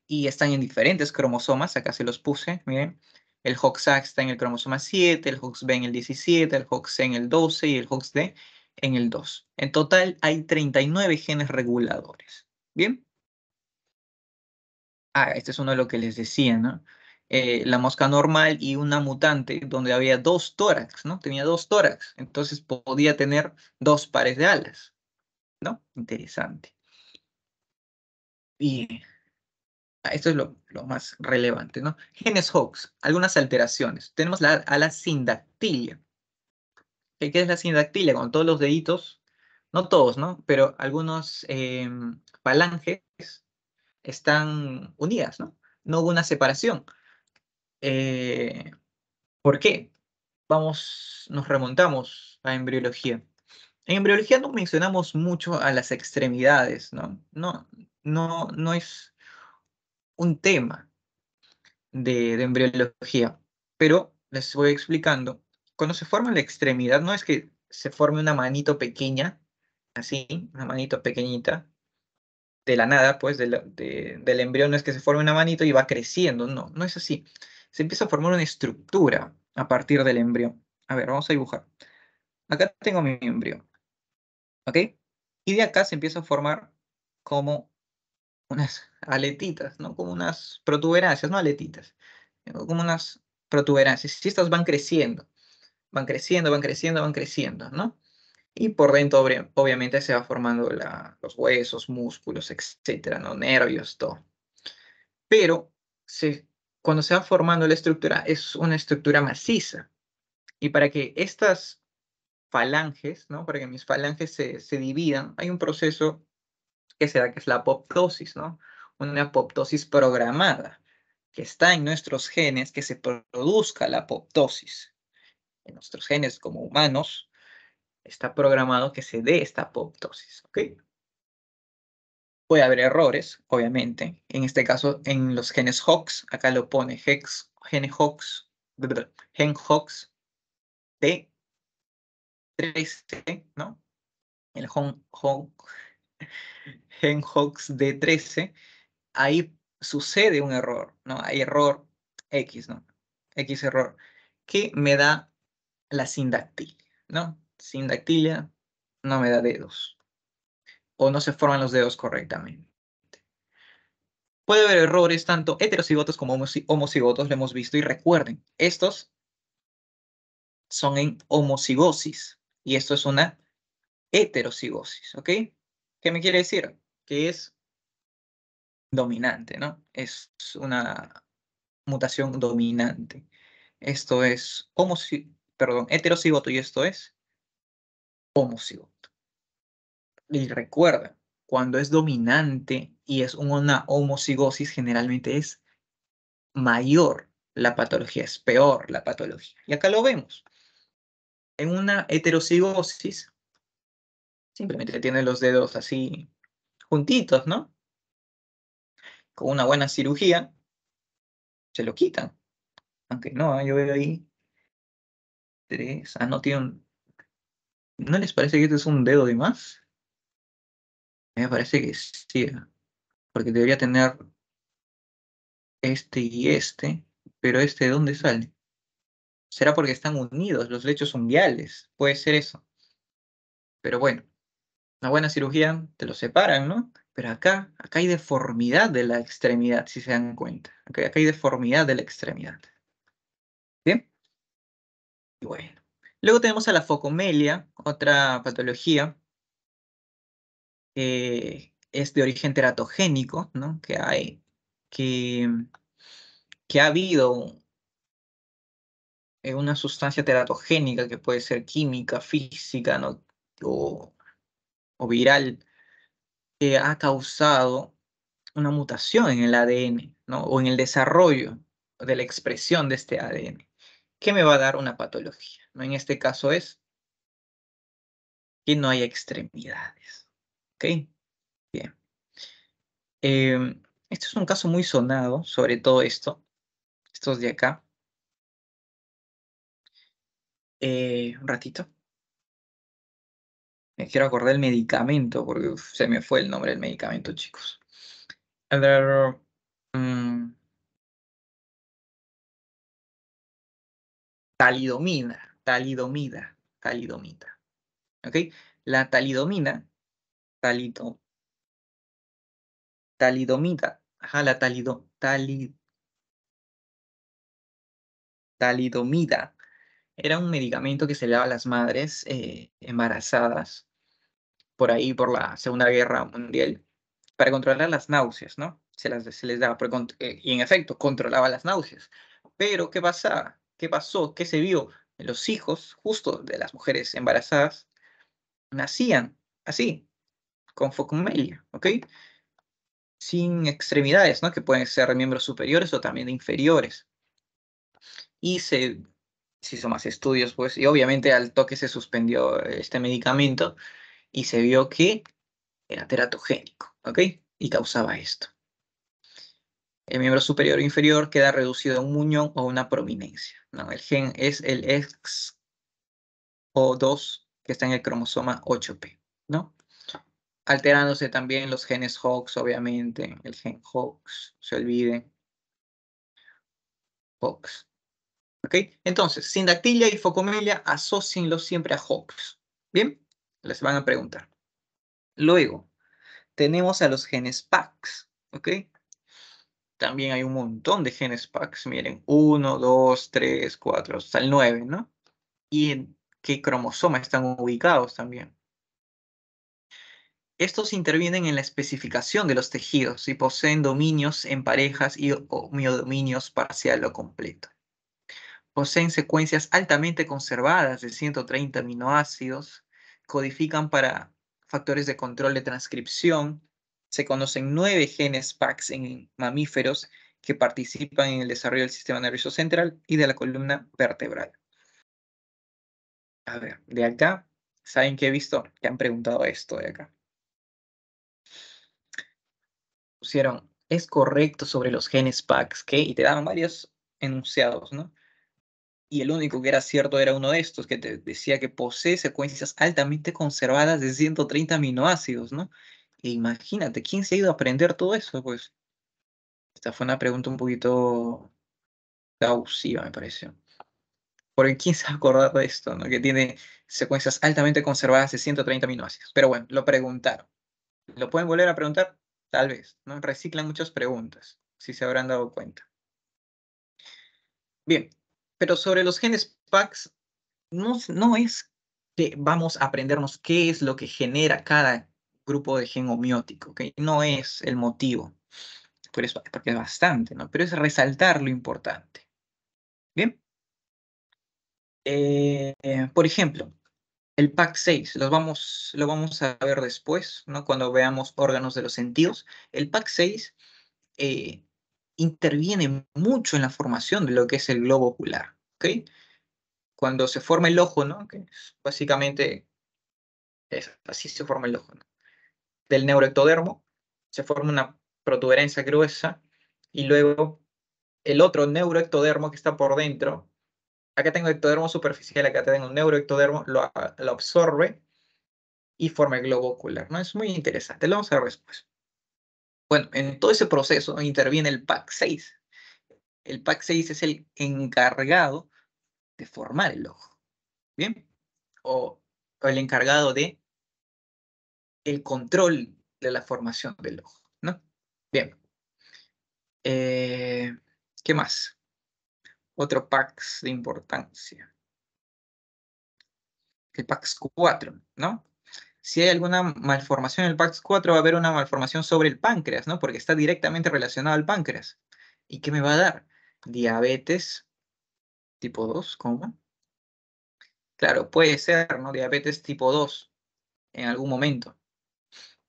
Y están en diferentes cromosomas, acá se los puse, miren. El HOX-A está en el cromosoma 7, el HOX-B en el 17, el HOX-C en el 12 y el HOX-D en el 2. En total hay 39 genes reguladores. ¿Bien? Este es uno de lo que les decía, ¿no? La mosca normal y una mutante donde había 2 tórax, ¿no? Tenía 2 tórax, entonces podía tener 2 pares de alas, ¿no? Interesante. Y esto es lo más relevante, ¿no? Genes Hox, algunas alteraciones. Tenemos la ala sindactilia. ¿Qué es la sindactilia? Con todos los deditos, no todos, ¿no? Pero algunos falanges están unidas, ¿no? No hubo una separación. Eh, ¿Por qué? Nos remontamos a embriología. En embriología no mencionamos mucho a las extremidades, ¿no? No es un tema de embriología, pero les voy explicando. Cuando se forma la extremidad, no es que se forme una manito pequeña, así, una manito pequeñita, de la nada, pues, del embrión, no es que se forme una manito y va creciendo, no es así. Se empieza a formar una estructura a partir del embrión. A ver, vamos a dibujar. Acá tengo mi embrión, ¿ok? Y de acá se empieza a formar como unas aletitas, ¿no? Como unas protuberancias, no aletitas, como unas protuberancias. Y estas van creciendo, van creciendo, van creciendo, van creciendo, ¿no? Y por dentro, obviamente, se va formando los huesos, músculos, etcétera, ¿no? Nervios, todo. Pero cuando se va formando la estructura, es una estructura maciza. Y para que estas falanges, ¿no? Para que mis falanges se dividan, hay un proceso que se da, que es la apoptosis, ¿no? Una apoptosis programada, que está en nuestros genes, que se produzca la apoptosis. En nuestros genes como humanos está programado que se dé esta apoptosis, ¿ok? Puede haber errores, obviamente. En este caso, en los genes HOX, acá lo pone gen HOX, gen HOX D13, ¿no? El gen HOX D13, ahí sucede un error, ¿no? Hay error X, ¿no? X error, que me da la sindactilia, ¿no? Sindactilia no me da dedos, o no se forman los dedos correctamente. Puede haber errores tanto heterocigotos como homocigotos, lo hemos visto, y recuerden, estos son en homocigosis, y esto es una heterocigosis, ¿ok? ¿Qué me quiere decir? Que es dominante, ¿no? Es una mutación dominante. Esto es heterocigoto y esto es homocigoto. Y recuerda, cuando es dominante y es una homocigosis, generalmente es mayor la patología, es peor la patología. Y acá lo vemos. En una heterocigosis, simplemente tiene los dedos así juntitos, ¿no? Con una buena cirugía, se lo quitan. Aunque no, yo veo ahí 3. No tiene ¿No les parece que este es un dedo de más? Me parece que sí, porque debería tener este y este, pero este ¿de dónde sale? Será porque están unidos los lechos unguiales. Puede ser eso. Pero bueno, una buena cirugía te lo separan, ¿no? Pero acá hay deformidad de la extremidad, si se dan cuenta. Acá hay deformidad de la extremidad. ¿Bien? Y bueno. Luego tenemos a la focomelia, otra patología que es de origen teratogénico, ¿no? Que, que ha habido una sustancia teratogénica que puede ser química, física, ¿no? o, o viral, que ha causado una mutación en el ADN, ¿no? O en el desarrollo de la expresión de este ADN, que me va a dar una patología, ¿no? En este caso es que no hay extremidades. ¿Ok? Bien. Este es un caso muy sonado, sobre todo estos de acá. Un ratito. Me quiero acordar el medicamento, porque se me fue el nombre del medicamento, chicos. A ver, mm, talidomida. ¿Ok? La talidomida, talido, talidomida, ajá, talidomida era un medicamento que se le daba a las madres embarazadas por ahí por la Segunda Guerra Mundial para controlar las náuseas, ¿no? Se les daba, y en efecto, controlaba las náuseas. Pero, ¿qué pasaba? ¿Qué pasó? ¿Qué se vio? Los hijos, justo de las mujeres embarazadas, nacían así, con focomelia, ¿ok? Sin extremidades, ¿no? Que pueden ser miembros superiores o también inferiores. Y se hizo más estudios, pues, y obviamente al toque se suspendió este medicamento y se vio que era teratogénico, ¿ok? Y causaba esto. El miembro superior o inferior queda reducido a un muñón o una prominencia, ¿no? El gen es el XO2 que está en el cromosoma 8p, ¿no? Alterándose también los genes HOX, obviamente, el gen HOX, se olviden, HOX. ¿Ok? Entonces, sindactilia y focomelia, asócienlo siempre a HOX. ¿Bien? Les van a preguntar. Luego, tenemos a los genes PAX. ¿Ok? También hay un montón de genes PAX. Miren, 1, 2, 3, 4, hasta el 9, ¿no? Y en qué cromosoma están ubicados también. Estos intervienen en la especificación de los tejidos y poseen dominios en parejas y miodominios parcial o completo. Poseen secuencias altamente conservadas de 130 aminoácidos, codifican para factores de control de transcripción. Se conocen 9 genes PAX en mamíferos que participan en el desarrollo del sistema nervioso central y de la columna vertebral. A ver, de acá, ¿saben qué he visto? Que han preguntado esto de acá. Pusieron, ¿es correcto sobre los genes PAX? ¿Qué? Y te daban varios enunciados, ¿no? Y el único que era cierto era uno de estos, que te decía que posee secuencias altamente conservadas de 130 aminoácidos, ¿no? E imagínate, ¿quién se ha ido a aprender todo eso? Pues esta fue una pregunta un poquito causiva, me pareció. Porque ¿quién se va a acordar de esto, ¿no? Que tiene secuencias altamente conservadas de 130 aminoácidos. Pero bueno, lo preguntaron. ¿Lo pueden volver a preguntar? Tal vez, ¿no? Reciclan muchas preguntas, si se habrán dado cuenta. Bien, pero sobre los genes PAX, no es que vamos a aprendernos qué es lo que genera cada grupo de gen homeótico, ¿ok? No es el motivo, porque es bastante, ¿no? Pero es resaltar lo importante. Bien, por ejemplo, el PAC6, lo vamos a ver después, ¿no? Cuando veamos órganos de los sentidos. El PAC6 eh, interviene mucho en la formación de lo que es el globo ocular, ¿ok? Cuando se forma el ojo, ¿no? Que es básicamente así se forma el ojo, ¿no? Del neuroectodermo se forma una protuberancia gruesa y luego el otro neuroectodermo que está por dentro, acá tengo ectodermo superficial, acá tengo un neuroectodermo, lo absorbe y forma el globo ocular, ¿no? Es muy interesante, lo vamos a ver después. Bueno, en todo ese proceso interviene el PAC6. El PAC6 es el encargado formar el ojo. ¿Bien? O el encargado de el control de la formación del ojo, ¿no? Bien. ¿Qué más? Otro PAX de importancia. El PAX 4, ¿no? Si hay alguna malformación en el PAX 4, va a haber una malformación sobre el páncreas, ¿no? Porque está directamente relacionado al páncreas. ¿Y qué me va a dar? Diabetes tipo 2, ¿cómo? Claro, puede ser, ¿no? Diabetes tipo 2 en algún momento,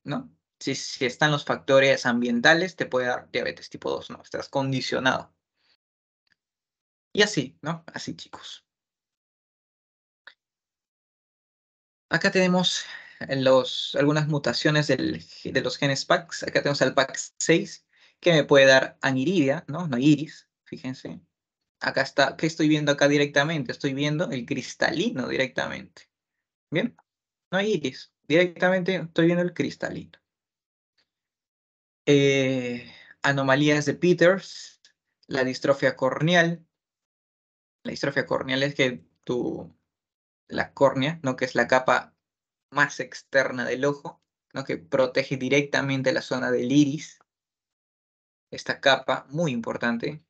¿no? Si están los factores ambientales, te puede dar diabetes tipo 2, ¿no? Estás condicionado. Y así, ¿no? Así, chicos. Acá tenemos algunas mutaciones de los genes PAX. Acá tenemos al PAX 6, que me puede dar aniridia, ¿no? No iris, fíjense. Acá está, ¿qué estoy viendo acá directamente? Estoy viendo el cristalino directamente. ¿Bien? No iris. Directamente estoy viendo el cristalino. Anomalías de Peters, la distrofia corneal. La distrofia corneal es que la córnea, ¿no? Que es la capa más externa del ojo, ¿no? Que protege directamente la zona del iris. Esta capa muy importante,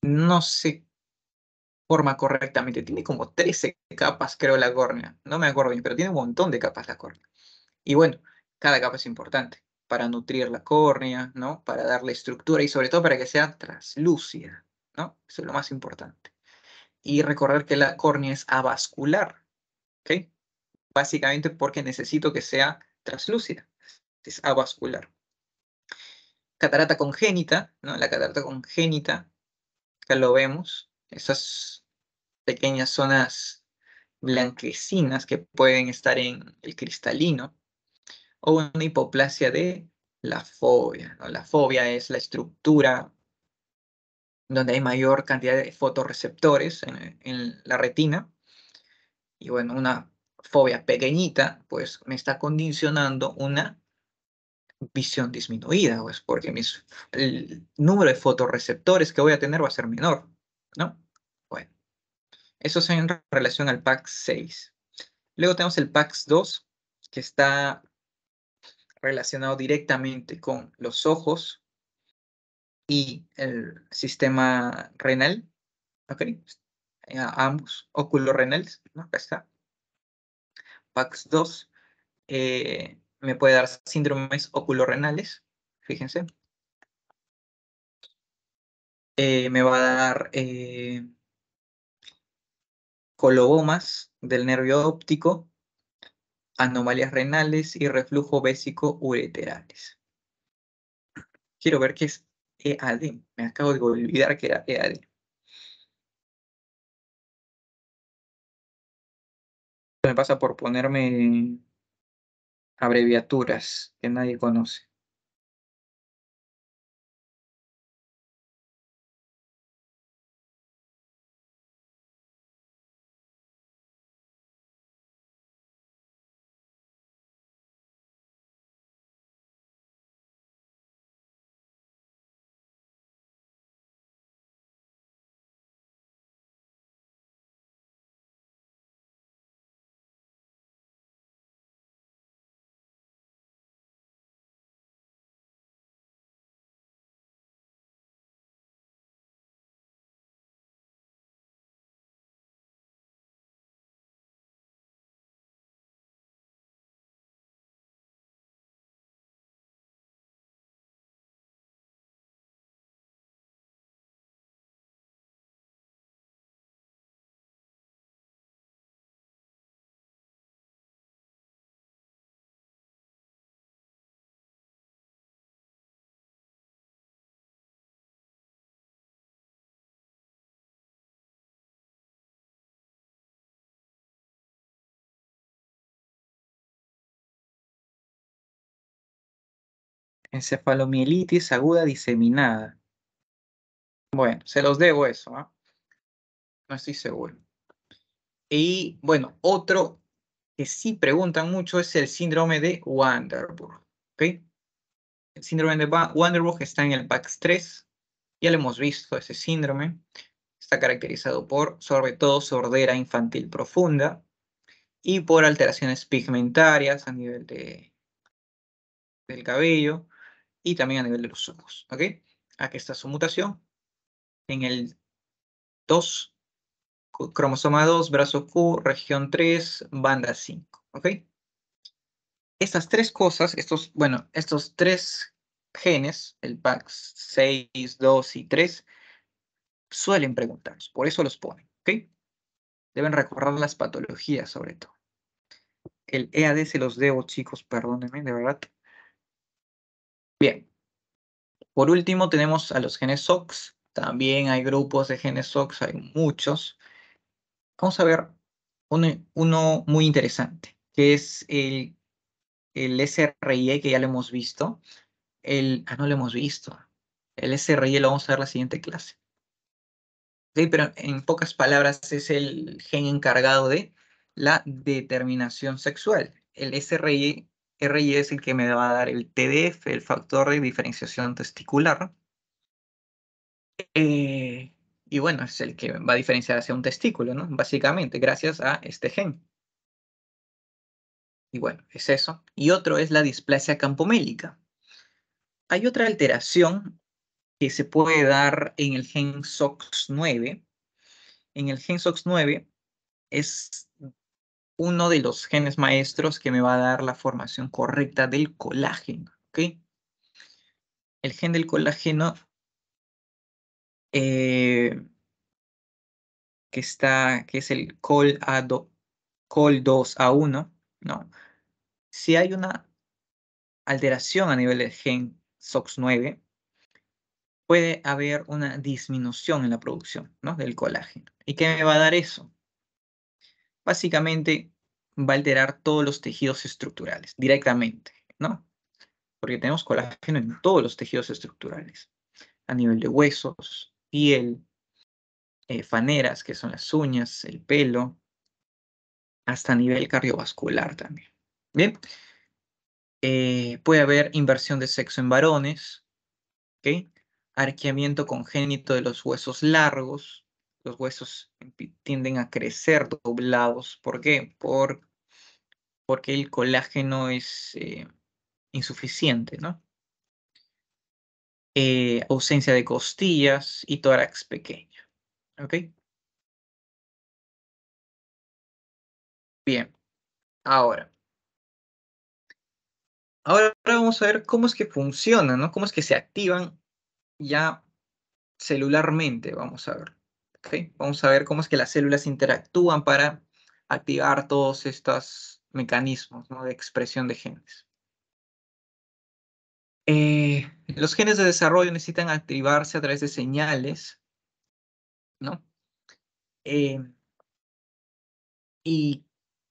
no se forma correctamente. Tiene como 13 capas, creo, la córnea. No me acuerdo bien, pero tiene un montón de capas la córnea. Y bueno, cada capa es importante para nutrir la córnea, ¿no? Para darle estructura y sobre todo para que sea translúcida, ¿no? Eso es lo más importante. Y recordar que la córnea es avascular, ¿ok? Básicamente porque necesito que sea translúcida, es avascular. Catarata congénita, ¿no? La catarata congénita, acá lo vemos, esas pequeñas zonas blanquecinas que pueden estar en el cristalino, o una hipoplasia de la fovea, ¿no? La fovea es la estructura donde hay mayor cantidad de fotorreceptores en la retina, y bueno, una fovea pequeñita, pues me está condicionando una visión disminuida, pues porque el número de fotorreceptores que voy a tener va a ser menor, ¿no? Bueno, eso es en relación al PAX 6. Luego tenemos el PAX 2, que está relacionado directamente con los ojos y el sistema renal, ¿ok? Ambos, oculorenales, ¿no? Acá está. PAX 2 me puede dar síndromes oculorenales, fíjense. Me va a dar colobomas del nervio óptico, anomalías renales y reflujo vésico ureterales. Quiero ver qué es EAD. Me acabo de olvidar que era EAD. Me pasa por ponerme abreviaturas que nadie conoce. Encefalomielitis aguda diseminada. Bueno, se los debo eso, ¿ah? No estoy seguro. Y bueno, otro que sí preguntan mucho es el síndrome de Waardenburg, ¿ok? El síndrome de Waardenburg está en el PAX 3. Ya lo hemos visto, ese síndrome. Está caracterizado por, sobre todo, sordera infantil profunda y por alteraciones pigmentarias a nivel del cabello y también a nivel de los ojos, ¿ok? Aquí está su mutación en el 2, cromosoma 2, brazo Q, región 3, banda 5, ¿ok? Estas tres cosas, estos tres genes, el PAX6, 2 y 3, suelen preguntarnos, por eso los ponen, ¿ok? Deben recordar las patologías sobre todo. El EAD se los debo, chicos, perdónenme, de verdad. Bien. Por último tenemos a los genes SOX. También hay grupos de genes SOX, hay muchos. Vamos a ver uno muy interesante, que es el SRIE, que ya lo hemos visto. No lo hemos visto. El SRIE lo vamos a ver en la siguiente clase. ¿Ok? Pero en pocas palabras es el gen encargado de la determinación sexual. El SRIE es el que me va a dar el TDF, el factor de diferenciación testicular. Y bueno, es el que va a diferenciar hacia un testículo, ¿no? Básicamente, gracias a este gen. Y bueno, es eso. Y otro es la displasia campomélica. Hay otra alteración que se puede dar en el gen SOX9. En el gen SOX9 es uno de los genes maestros que me va a dar la formación correcta del colágeno, ¿ok? El gen del colágeno que es el COL2A1, ¿no? Si hay una alteración a nivel del gen SOX9, puede haber una disminución en la producción, ¿no? Del colágeno. ¿Y qué me va a dar eso? Básicamente va a alterar todos los tejidos estructurales directamente, ¿no? Porque tenemos colágeno en todos los tejidos estructurales, a nivel de huesos, piel, faneras, que son las uñas, el pelo, hasta a nivel cardiovascular también. Bien, puede haber inversión de sexo en varones, ¿ok? Arqueamiento congénito de los huesos largos. Los huesos tienden a crecer doblados. ¿Por qué? Porque el colágeno es insuficiente, ¿no? Ausencia de costillas y tórax pequeño, ¿ok? Bien, ahora vamos a ver cómo es que funcionan, ¿no? Cómo es que se activan ya celularmente, vamos a ver. ¿Ok? Vamos a ver cómo es que las células interactúan para activar todos estos mecanismos, ¿no? De expresión de genes. Los genes de desarrollo necesitan activarse a través de señales, ¿no? Eh, ¿Y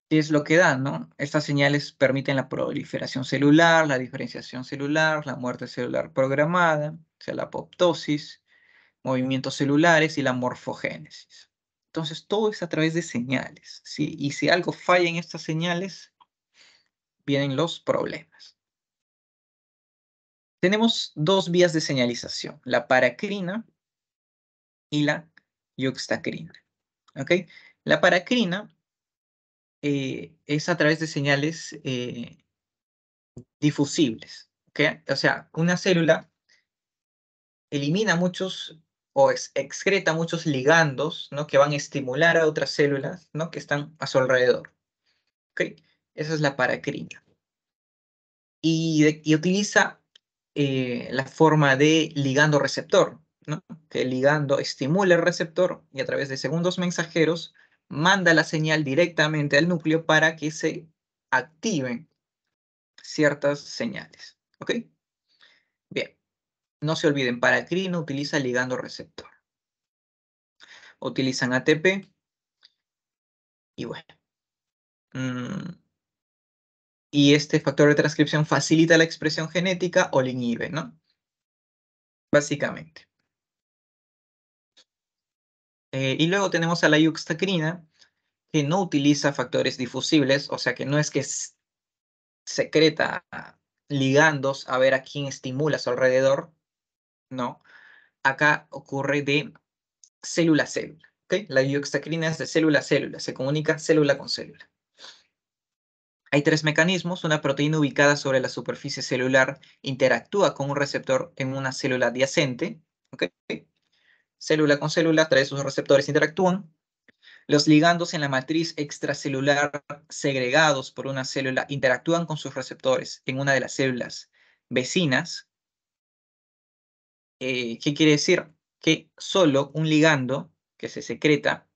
qué es lo que dan, no? Estas señales permiten la proliferación celular, la diferenciación celular, la muerte celular programada, o sea, la apoptosis, movimientos celulares y la morfogénesis. Entonces, todo es a través de señales, ¿sí? Y si algo falla en estas señales, vienen los problemas. Tenemos dos vías de señalización, la paracrina y la yuxtacrina, ¿ok? La paracrina es a través de señales difusibles, ¿ok? O sea, una célula elimina muchos o excreta muchos ligandos, ¿no? Que van a estimular a otras células, ¿no? Que están a su alrededor, ¿ok? Esa es la paracrina. Y utiliza la forma de ligando receptor, ¿no? Que el ligando estimula el receptor y a través de segundos mensajeros manda la señal directamente al núcleo para que se activen ciertas señales, ¿ok? Bien, no se olviden, paracrina utiliza ligando receptor. Utilizan ATP y bueno. Y este factor de transcripción facilita la expresión genética o la inhibe, ¿no? Básicamente. Y luego tenemos a la yuxtacrina, que no utiliza factores difusibles, o sea que no es que secreta ligandos a ver a quién estimula a su alrededor, no. Acá ocurre de célula a célula. ¿Okay? La dioxacrina es de célula a célula, se comunica célula con célula. Hay tres mecanismos. Una proteína ubicada sobre la superficie celular interactúa con un receptor en una célula adyacente. ¿Okay? Célula con célula, a través de sus receptores interactúan. Los ligandos en la matriz extracelular segregados por una célula interactúan con sus receptores en una de las células vecinas. ¿Qué quiere decir? Que solo un ligando que se secreta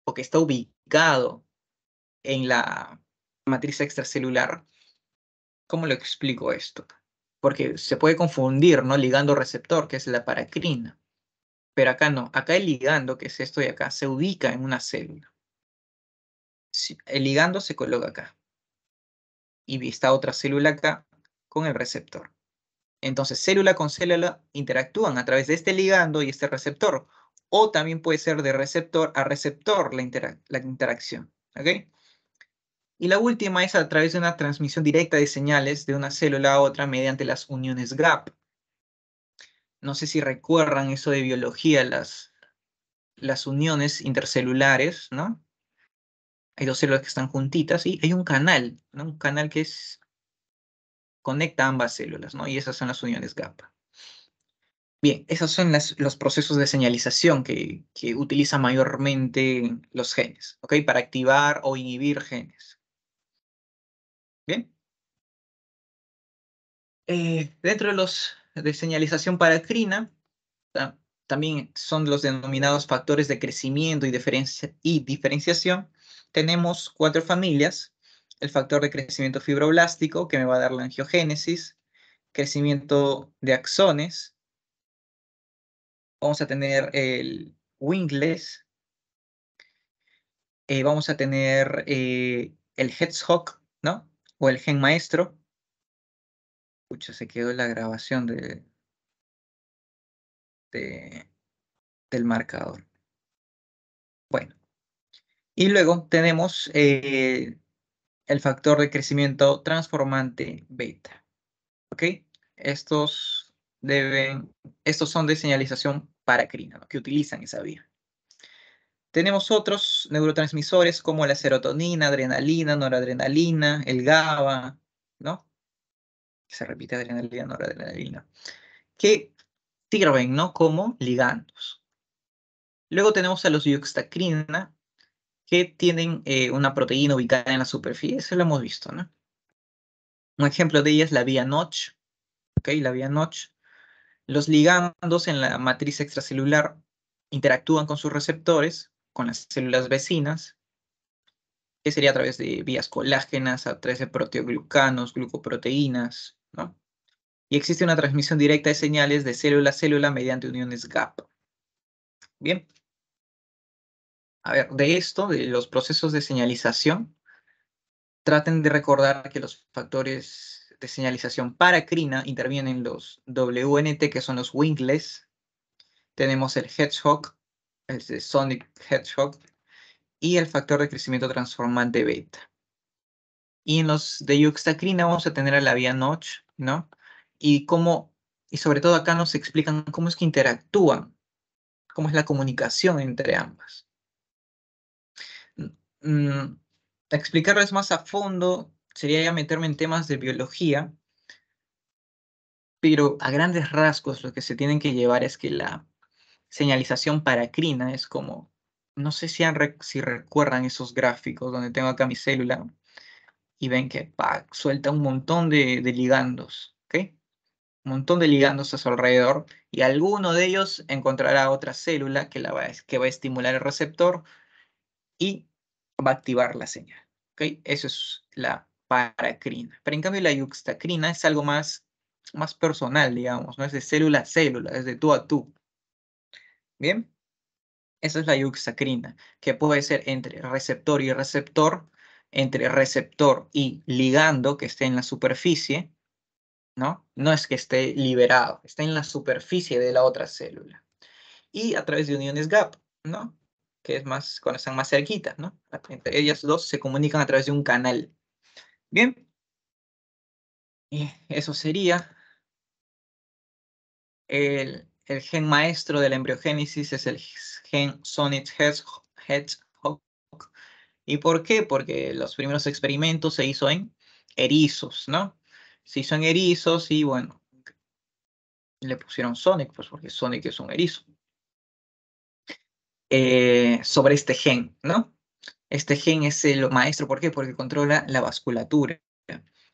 o que está ubicado en la matriz extracelular. ¿Cómo lo explico esto? Porque se puede confundir, ¿no? Ligando-receptor, que es la paracrina. Pero acá no. Acá el ligando, que es esto de acá, se ubica en una célula. El ligando se coloca acá. Y está otra célula acá con el receptor. Entonces, célula con célula interactúan a través de este ligando y este receptor. O también puede ser de receptor a receptor la interacción. ¿Ok? Y la última es a través de una transmisión directa de señales de una célula a otra mediante las uniones gap. No sé si recuerdan eso de biología, las uniones intercelulares, ¿no? Hay dos células que están juntitas y hay un canal, ¿no? Un canal que conecta ambas células, ¿no? Y esas son las uniones gap. Bien, esos son los procesos de señalización que utilizan mayormente los genes, ¿ok? Para activar o inhibir genes. Bien. Dentro de los de señalización paracrina, también son los denominados factores de crecimiento y diferenciación. Tenemos 4 familias. El factor de crecimiento fibroblástico, que me va a dar la angiogénesis. Crecimiento de axones. Vamos a tener el Wingles. Vamos a tener el Hedgehog, ¿no? O el gen maestro. Pucha, se quedó la grabación del marcador. Bueno. Y luego tenemos el factor de crecimiento transformante beta. ¿Ok? Estos son de señalización paracrina, ¿no? Que utilizan esa vía. Tenemos otros neurotransmisores como la serotonina, adrenalina, noradrenalina, el GABA, ¿no? Se repite adrenalina, noradrenalina, que sirven, ¿no? Como ligandos. Luego tenemos a los dioxacrina, que tienen una proteína ubicada en la superficie. Eso lo hemos visto, ¿no? Un ejemplo de ella es la vía Notch. ¿Ok? La vía Notch. Los ligandos en la matriz extracelular interactúan con sus receptores, con las células vecinas, que sería a través de vías colágenas, a través de proteoglucanos, glucoproteínas, ¿no? Y existe una transmisión directa de señales de célula a célula mediante uniones gap. Bien. A ver, de esto, de los procesos de señalización, traten de recordar que los factores de señalización paracrina intervienen los WNT, que son los Wingles. Tenemos el Hedgehog, el de Sonic Hedgehog, y el factor de crecimiento transformante beta. Y en los de dioxacrina vamos a tener a la vía Notch, ¿no? Y sobre todo acá nos explican cómo es que interactúan, cómo es la comunicación entre ambas. Explicarles más a fondo sería ya meterme en temas de biología, pero a grandes rasgos lo que se tienen que llevar es que la señalización paracrina es como, no sé si recuerdan esos gráficos donde tengo acá mi célula y ven que suelta un montón de ligandos, ¿ok? Un montón de ligandos a su alrededor y alguno de ellos encontrará otra célula que va a estimular el receptor y va a activar la señal, ¿ok? Eso es la paracrina. Pero en cambio la yuxtacrina es algo más personal, digamos, no es de célula a célula, es de tú a tú. ¿Bien? Esa es la yuxacrina, que puede ser entre receptor y receptor, entre receptor y ligando que esté en la superficie, ¿no? No es que esté liberado, está en la superficie de la otra célula. Y a través de uniones gap, ¿no? Que es más, cuando están más cerquitas, ¿no? Entre ellas dos se comunican a través de un canal. Bien, y eso sería el gen maestro de la embriogénesis, es el gen Sonic Hedgehog. ¿Y por qué? Porque los primeros experimentos se hizo en erizos, ¿no? Se hizo en erizos y bueno, le pusieron Sonic, pues porque Sonic es un erizo. Sobre este gen, ¿no? Este gen es el maestro, ¿por qué? Porque controla la vasculatura,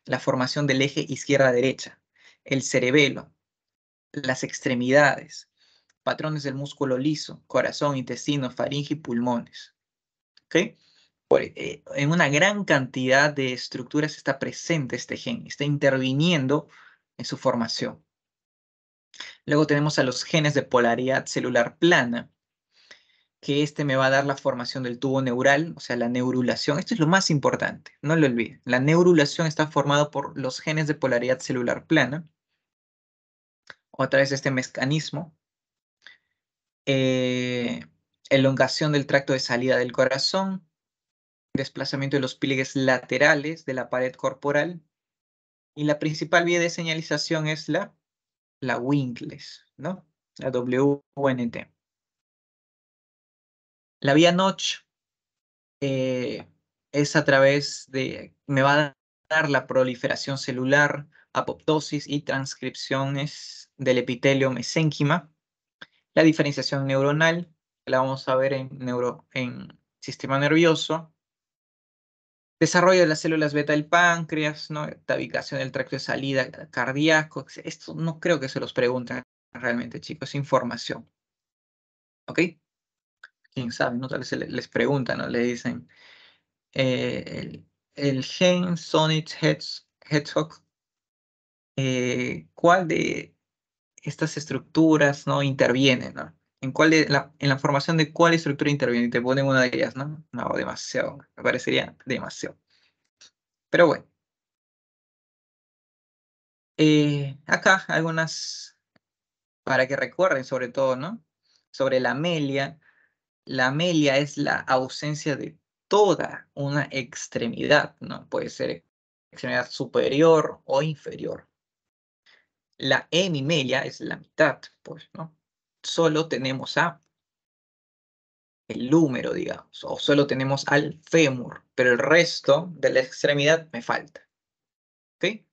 la formación del eje izquierda-derecha, el cerebelo, las extremidades, patrones del músculo liso, corazón, intestino, faringe y pulmones. ¿Ok? En una gran cantidad de estructuras está presente este gen, está interviniendo en su formación. Luego tenemos a los genes de polaridad celular plana, que este me va a dar la formación del tubo neural, o sea, la neurulación. Esto es lo más importante, no lo olviden. La neurulación está formada por los genes de polaridad celular plana, o a través de este mecanismo. Elongación del tracto de salida del corazón, desplazamiento de los pliegues laterales de la pared corporal, y la principal vía de señalización es la Winkles, ¿no? La WNT. La vía Notch es a través de, me va a dar la proliferación celular, apoptosis y transcripciones del epitelio mesénquima. La diferenciación neuronal, la vamos a ver en sistema nervioso. Desarrollo de las células beta del páncreas, ¿no? Tabicación del tracto de salida cardíaco. Esto no creo que se los pregunten realmente, chicos, es información. ¿Ok? Quién sabe, ¿no? Tal vez les preguntan, ¿no? Le dicen, el gen Sonic Hedgehog, ¿cuál de estas estructuras, ¿no? interviene, ¿no? En la formación de cuál estructura interviene? Y te ponen una de ellas, ¿no? No, demasiado, me parecería demasiado. Pero bueno. Acá algunas, para que recuerden sobre todo, ¿no? Sobre la amelia. La amelia es la ausencia de toda una extremidad, ¿no? Puede ser extremidad superior o inferior. La hemimelia es la mitad, pues, ¿no? Solo tenemos el húmero, digamos, o solo tenemos al fémur, pero el resto de la extremidad me falta. ¿Ok?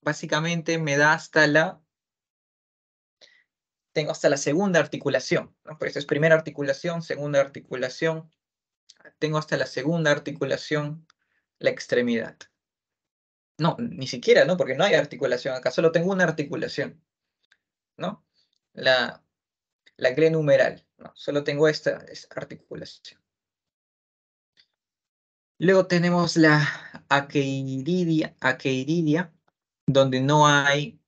Básicamente me da tengo hasta la segunda articulación, ¿no? Pues es primera articulación, segunda articulación, tengo hasta la segunda articulación, la extremidad. No, ni siquiera, ¿no? Porque no hay articulación acá, solo tengo una articulación, ¿no? La glenumeral, ¿no? Solo tengo esta articulación. Luego tenemos la aqueiridia, donde no hay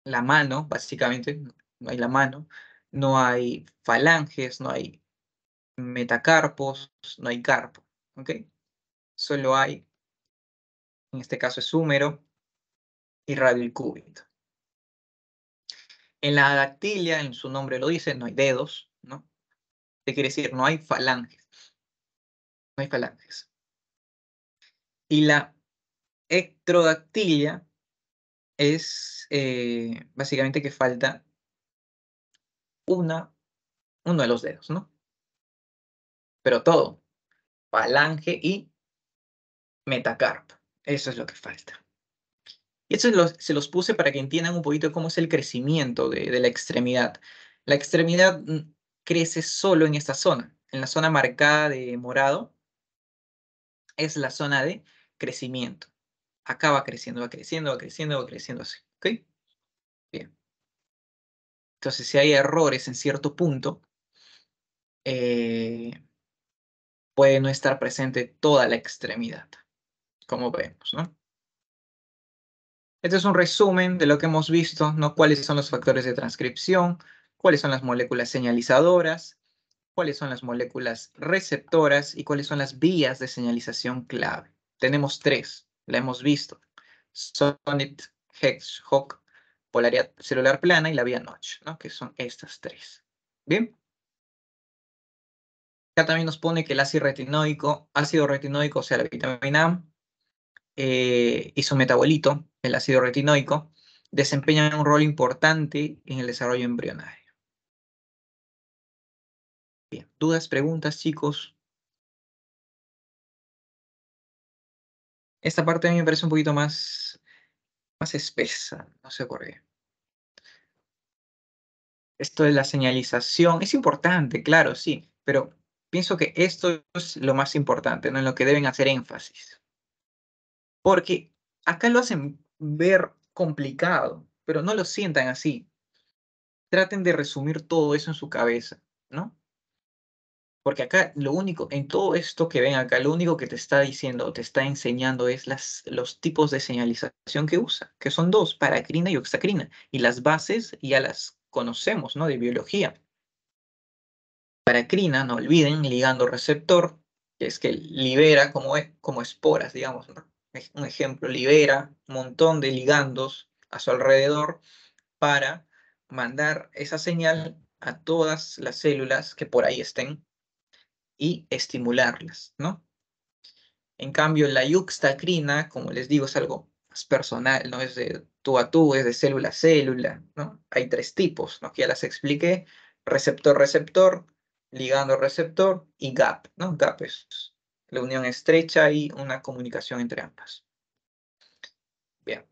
la mano, básicamente, no hay la mano, no hay falanges, no hay metacarpos, no hay carpo, ¿ok? Solo hay, en este caso es húmero y radio el cúbito. En la dactilia, en su nombre lo dice, no hay dedos, ¿no? ¿Qué quiere decir? No hay falanges. No hay falanges. Y la ectrodactilia es básicamente que falta uno de los dedos, ¿no? Pero todo, falange y metacarpo. Eso es lo que falta. Y eso se los puse para que entiendan un poquito cómo es el crecimiento de la extremidad. La extremidad crece solo en esta zona. En la zona marcada de morado es la zona de crecimiento. Acá va creciendo, va creciendo, va creciendo, va creciendo así. ¿Ok? Bien. Entonces, si hay errores en cierto punto, puede no estar presente toda la extremidad, como vemos, ¿no? Este es un resumen de lo que hemos visto, ¿no? Cuáles son los factores de transcripción, cuáles son las moléculas señalizadoras, cuáles son las moléculas receptoras y cuáles son las vías de señalización clave. Tenemos tres, la hemos visto. Sonic Hedgehog, polaridad celular plana y la vía Notch, ¿no? Que son estas tres. Bien. Acá también nos pone que el ácido retinoico, o sea, la vitamina A, y su metabolito, el ácido retinoico, desempeñan un rol importante en el desarrollo embrionario. Bien, ¿dudas, preguntas, chicos? Esta parte a mí me parece un poquito más espesa, no sé por qué. Esto de la señalización es importante, claro, sí, pero pienso que esto es lo más importante, ¿no? En lo que deben hacer énfasis. Porque acá lo hacen ver complicado, pero no lo sientan así. Traten de resumir todo eso en su cabeza, ¿no? Porque acá lo único, en todo esto que ven acá, lo único que te está diciendo, te está enseñando es los tipos de señalización que usa, que son dos, paracrina y oxacrina. Y las bases ya las conocemos, ¿no? De biología. Paracrina, no olviden, ligando receptor, que es que libera como esporas, digamos, ¿no? Un ejemplo, libera un montón de ligandos a su alrededor para mandar esa señal a todas las células que por ahí estén y estimularlas, ¿no? En cambio, la yuxtacrina, como les digo, es algo más personal, ¿no? Es de tú a tú, es de célula a célula, ¿no? Hay tres tipos, ¿no? Que ya las expliqué: receptor-receptor, ligando-receptor y gap, ¿no? Gap es la unión estrecha y una comunicación entre ambas. Bien.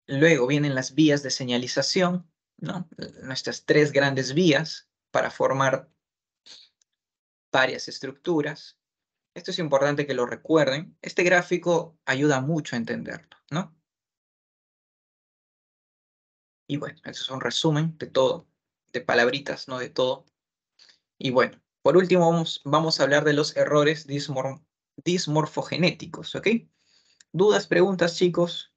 Luego vienen las vías de señalización, ¿no? Nuestras tres grandes vías para formar varias estructuras. Esto es importante que lo recuerden. Este gráfico ayuda mucho a entenderlo, ¿no? Y bueno, eso es un resumen de todo, de palabritas, no de todo. Y bueno, por último vamos a hablar de los errores dismorfogenéticos, ¿ok? ¿Dudas, preguntas, chicos?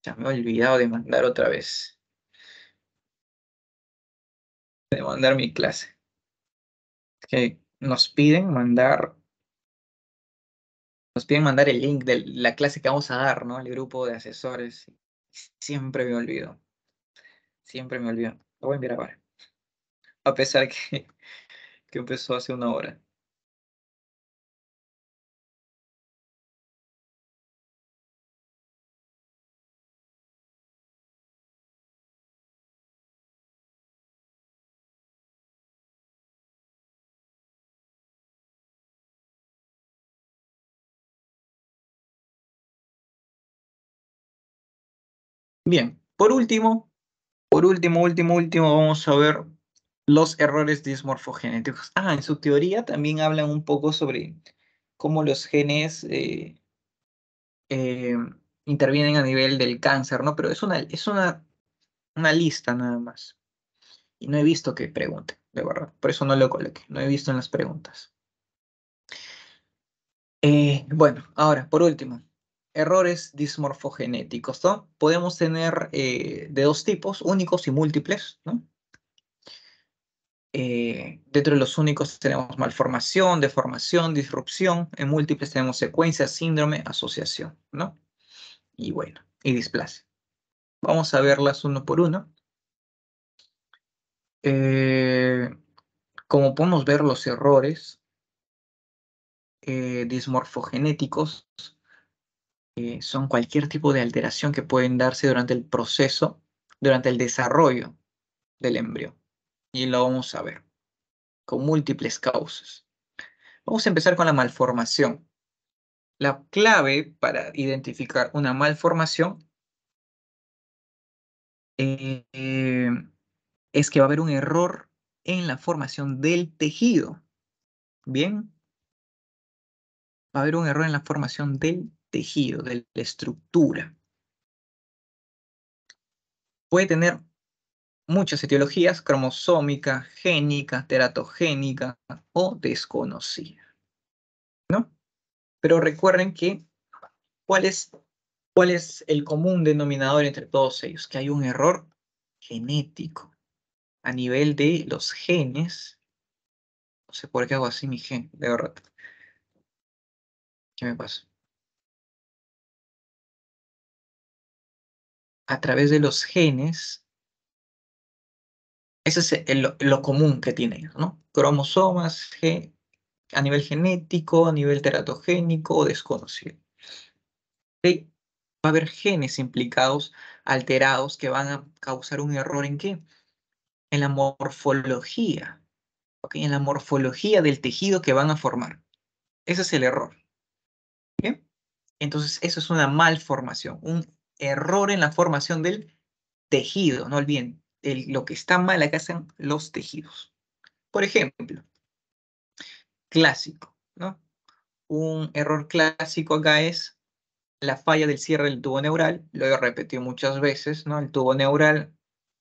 Ya me he olvidado de mandar otra vez, de mandar mi clase. Que nos piden mandar el link de la clase que vamos a dar, ¿no? Al grupo de asesores. Siempre me olvido, siempre me olvido. Lo voy a enviar ahora, a pesar que empezó hace una hora. Bien, por último, vamos a ver los errores dismorfogenéticos. En su teoría también hablan un poco sobre cómo los genes eh, intervienen a nivel del cáncer, ¿no? Pero una lista nada más. Y no he visto que pregunten, de verdad. Por eso no lo coloqué, no he visto en las preguntas. Bueno, ahora, por último, errores dismorfogenéticos, ¿no? Podemos tener de dos tipos, únicos y múltiples, ¿no? Dentro de los únicos tenemos malformación, deformación, disrupción. En múltiples tenemos secuencia, síndrome, asociación, ¿no? Y bueno, y displasia. Vamos a verlas uno por uno. Eh, Como podemos ver, los errores dismorfogenéticos son cualquier tipo de alteración que pueden darse durante el proceso, durante el desarrollo del embrión. Y lo vamos a ver, con múltiples causas. Vamos a empezar con la malformación. La clave para identificar una malformación eh, eh, es que va a haber un error en la formación del tejido. Bien, va a haber un error en la formación del tejido, de la estructura. Puede tener muchas etiologías: cromosómica, génica, teratogénica o desconocida, ¿no? Pero recuerden que, ¿cuál es, ¿cuál es el común denominador entre todos ellos? Que hay un error genético a nivel de los genes. No sé por qué hago así mi gen, de verdad. ¿Qué me pasa? A través de los genes, ese es lo común que tienen, ¿no? Cromosomas, a nivel genético, a nivel teratogénico o desconocido. ¿Ok? va a haber genes implicados, alterados, que van a causar un error ¿en qué? En la morfología, ¿ok? En la morfología del tejido que van a formar. Ese es el error, ¿bien? Entonces, eso es una malformación, un error en la formación del tejido, no olviden, lo que está mal acá son los tejidos. Por ejemplo, clásico, ¿no? Un error clásico acá es la falla del cierre del tubo neural, lo he repetido muchas veces, ¿no? El tubo neural,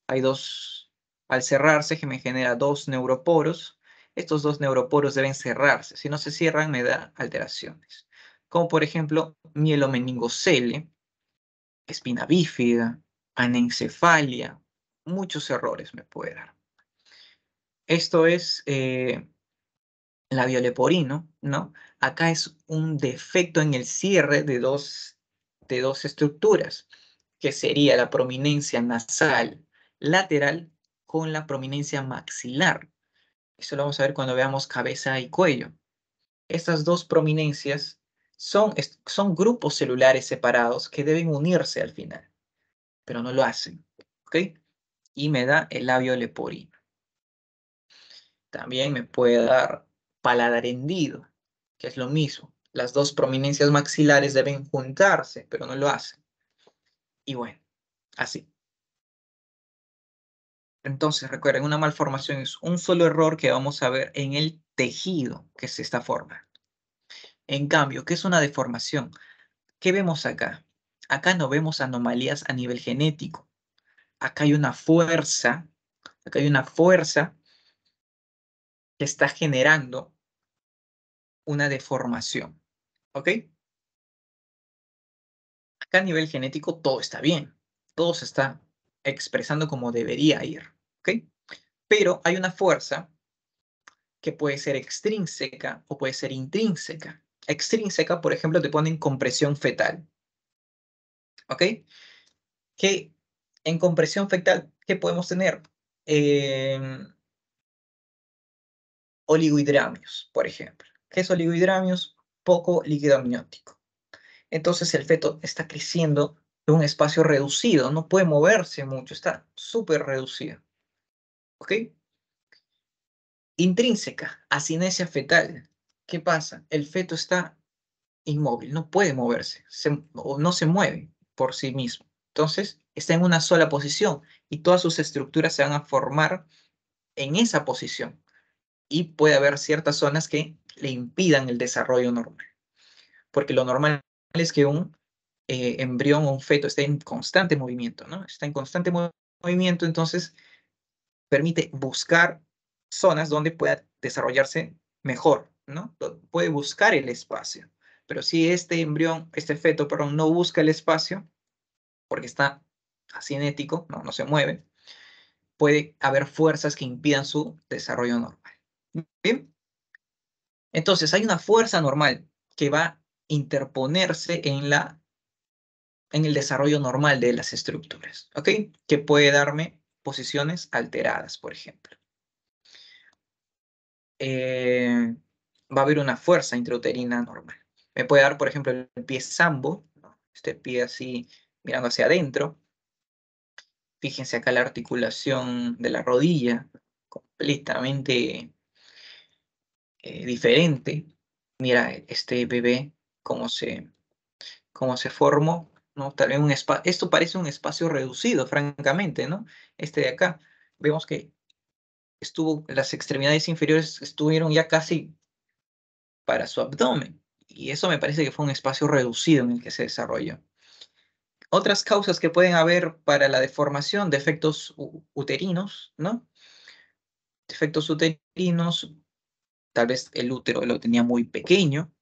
hay dos, al cerrarse que me genera dos neuroporos, estos dos neuroporos deben cerrarse, si no se cierran me da alteraciones, como por ejemplo mielomeningocele, espina bífida, anencefalia, muchos errores me puede dar. Esto es labio leporino, ¿no? Acá es un defecto en el cierre de dos estructuras, que sería la prominencia nasal lateral con la prominencia maxilar. Eso lo vamos a ver cuando veamos cabeza y cuello. Estas dos prominencias son grupos celulares separados que deben unirse al final, pero no lo hacen, ¿ok? Y me da el labio leporino. También me puede dar paladar hendido, que es lo mismo. Las dos prominencias maxilares deben juntarse, pero no lo hacen. Y bueno, así. Entonces, recuerden, una malformación es un solo error que vamos a ver en el tejido que se está formando. En cambio, ¿qué es una deformación? ¿Qué vemos acá? Acá no vemos anomalías a nivel genético. Acá hay una fuerza, acá hay una fuerza que está generando una deformación. ¿Ok? Acá a nivel genético todo está bien, todo se está expresando como debería ir, ¿ok? Pero hay una fuerza que puede ser extrínseca o puede ser intrínseca. Extrínseca, por ejemplo, te ponen compresión fetal, ¿ok? Que en compresión fetal, ¿qué podemos tener? Oligohidramios, por ejemplo. ¿Qué es oligohidramios? Poco líquido amniótico. Entonces el feto está creciendo en un espacio reducido, no puede moverse mucho, está súper reducido. ¿Ok? Intrínseca, asinesia fetal. ¿Qué pasa? El feto está inmóvil, no puede moverse, o no se mueve por sí mismo. Entonces, está en una sola posición y todas sus estructuras se van a formar en esa posición. Y puede haber ciertas zonas que le impidan el desarrollo normal. Porque lo normal es que un embrión o un feto esté en constante movimiento, ¿no? Está en constante movimiento, entonces permite buscar zonas donde pueda desarrollarse mejor, ¿no? Puede buscar el espacio. Pero si este embrión, este feto, perdón, no busca el espacio, porque está asinético, no se mueve, puede haber fuerzas que impidan su desarrollo normal. ¿Bien? Entonces, hay una fuerza normal que va a interponerse en el desarrollo normal de las estructuras, ¿ok? Que puede darme posiciones alteradas, por ejemplo. Va a haber una fuerza intrauterina normal. Me puede dar, por ejemplo, el pie sambo, ¿no? Este pie así mirando hacia adentro. Fíjense acá la articulación de la rodilla, completamente diferente. Mira este bebé, cómo se formó, ¿no? Tal vez esto parece un espacio reducido, francamente, ¿no? Este de acá, vemos que las extremidades inferiores estuvieron ya casi para su abdomen. Y eso me parece que fue un espacio reducido en el que se desarrolló. Otras causas que pueden haber para la deformación, defectos uterinos, ¿no? Defectos uterinos, tal vez el útero lo tenía muy pequeño,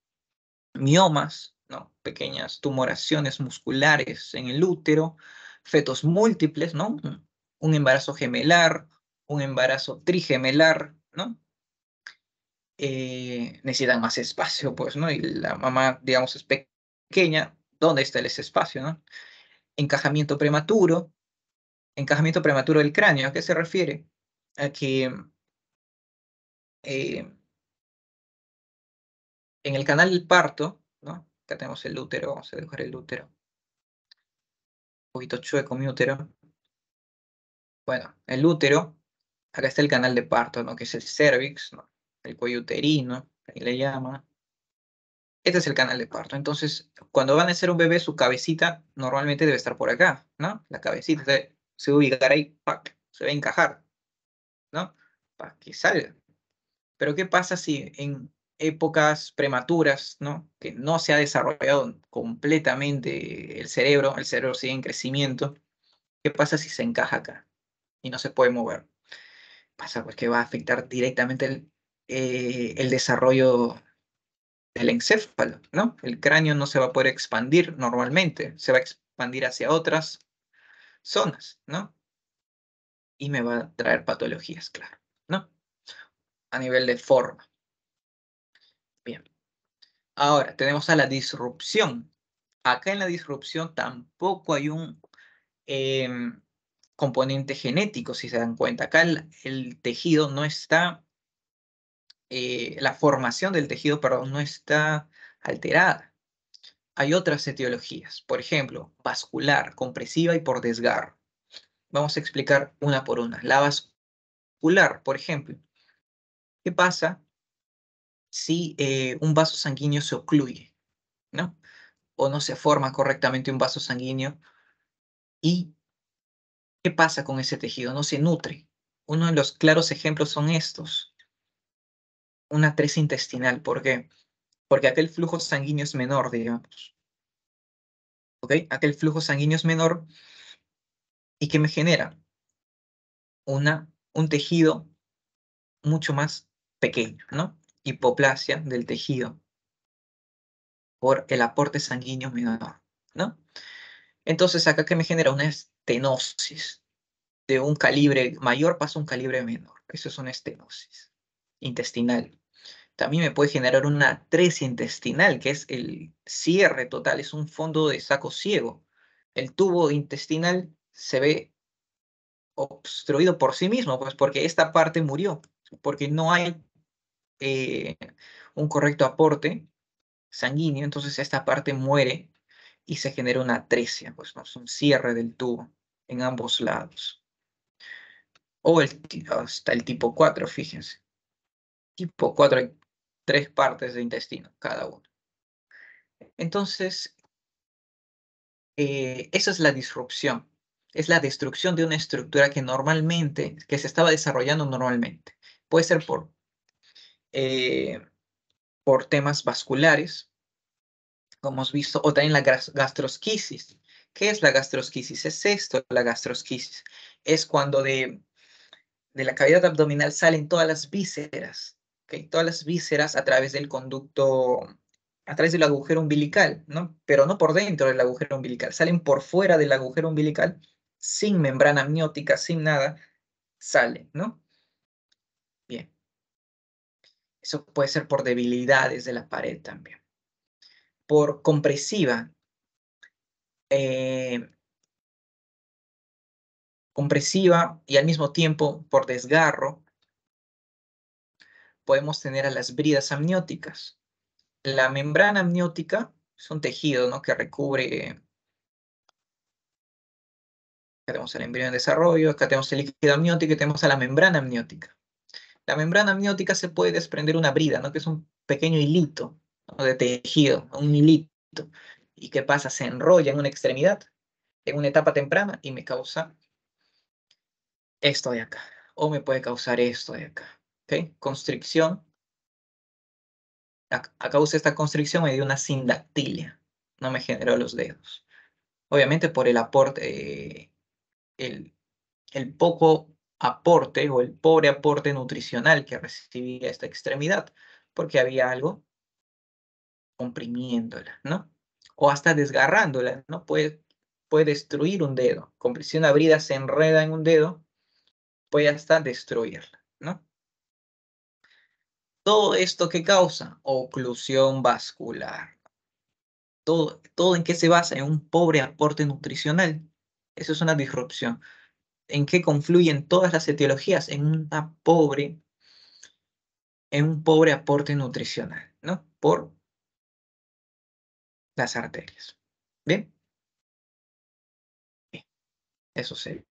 miomas, ¿no? Pequeñas tumoraciones musculares en el útero, fetos múltiples, ¿no? Un embarazo gemelar, un embarazo trigemelar, ¿no? Necesitan más espacio, pues, ¿no? Y la mamá, digamos, es pequeña, ¿dónde está ese espacio, no? Encajamiento prematuro del cráneo, ¿a qué se refiere? A que eh, en el canal del parto, ¿no? Acá tenemos el útero, vamos a dibujar el útero. poquito chueco mi útero. Bueno, el útero, acá está el canal de parto, ¿no? Que es el cervix, ¿no? El cuello uterino, ahí le llama. Este es el canal de parto. Entonces, cuando van a nacer un bebé, su cabecita normalmente debe estar por acá, ¿no? La cabecita se va a ubicar ahí, ¡pac! Se va a encajar, ¿no? Para que salga. Pero ¿qué pasa si en épocas prematuras, ¿no? Que no se ha desarrollado completamente el cerebro sigue en crecimiento? ¿Qué pasa si se encaja acá y no se puede mover? Pasa pues que va a afectar directamente el desarrollo del encéfalo, ¿no? El cráneo no se va a poder expandir normalmente, se va a expandir hacia otras zonas, ¿no? Y me va a traer patologías, claro, ¿no? A nivel de forma. Bien. Ahora, tenemos a la disrupción. Acá en la disrupción tampoco hay un componente genético, si se dan cuenta. Acá el tejido no está, la formación del tejido, perdón, no está alterada. Hay otras etiologías, por ejemplo, vascular, compresiva y por desgarro. Vamos a explicar una por una. La vascular, por ejemplo, ¿qué pasa si un vaso sanguíneo se ocluye, ¿no? O no se forma correctamente un vaso sanguíneo? ¿Y qué pasa con ese tejido? No se nutre. Uno de los claros ejemplos son estos. Una atresia intestinal. ¿Por qué? Porque aquel flujo sanguíneo es menor, digamos. ¿Ok? Aquel flujo sanguíneo es menor. ¿Y qué me genera? Un tejido mucho más pequeño, ¿no? Hipoplasia del tejido por el aporte sanguíneo menor, ¿no? Entonces, acá que me genera una estenosis de un calibre mayor pasa a un calibre menor. Eso es una estenosis intestinal. También me puede generar una atresia intestinal, que es el cierre total, es un fondo de saco ciego. El tubo intestinal se ve obstruido por sí mismo, pues porque esta parte murió, porque no hay eh, un correcto aporte sanguíneo, entonces esta parte muere y se genera una atresia, pues no es un cierre del tubo en ambos lados. O hasta el tipo 4, fíjense. Tipo 4 hay 3 partes de intestino, cada uno. Entonces, esa es la disrupción. Es la destrucción de una estructura que se estaba desarrollando normalmente. Puede ser eh, por temas vasculares, como hemos visto, o también la gastrosquisis. ¿Qué es la gastrosquisis? Es esto, la gastrosquisis. Es cuando de la cavidad abdominal salen todas las vísceras, ¿ok? Todas las vísceras a través del conducto, a través del agujero umbilical, ¿no? Pero no por dentro del agujero umbilical, salen por fuera del agujero umbilical, sin membrana amniótica, sin nada, salen, ¿no? Bien. Eso puede ser por debilidades de la pared también. Por compresiva, eh, compresiva y al mismo tiempo por desgarro, podemos tener a las bridas amnióticas. La membrana amniótica es un tejido, ¿no? Que recubre, acá tenemos el embrión en desarrollo, acá tenemos el líquido amniótico y tenemos a la membrana amniótica. La membrana amniótica se puede desprender una brida, ¿no? Que es un pequeño hilito, ¿no? De tejido, un hilito. ¿Y qué pasa? Se enrolla en una extremidad, en una etapa temprana y me causa esto de acá. O me puede causar esto de acá. ¿Ok? Constricción. A causa de esta constricción me dio una sindactilia. No me generó los dedos. Obviamente por el aporte, el poco aporte o el pobre aporte nutricional que recibía esta extremidad, porque había algo comprimiéndola, ¿no? O hasta desgarrándola, ¿no? Puede destruir un dedo. Si una brida se enreda en un dedo, puede hasta destruirla, ¿no? Todo esto que causa oclusión vascular. Todo en qué se basa, en un pobre aporte nutricional. Eso es una disrupción. ¿En qué confluyen todas las etiologías? En un pobre aporte nutricional, ¿no? Por las arterias. ¿Bien? Eso sería.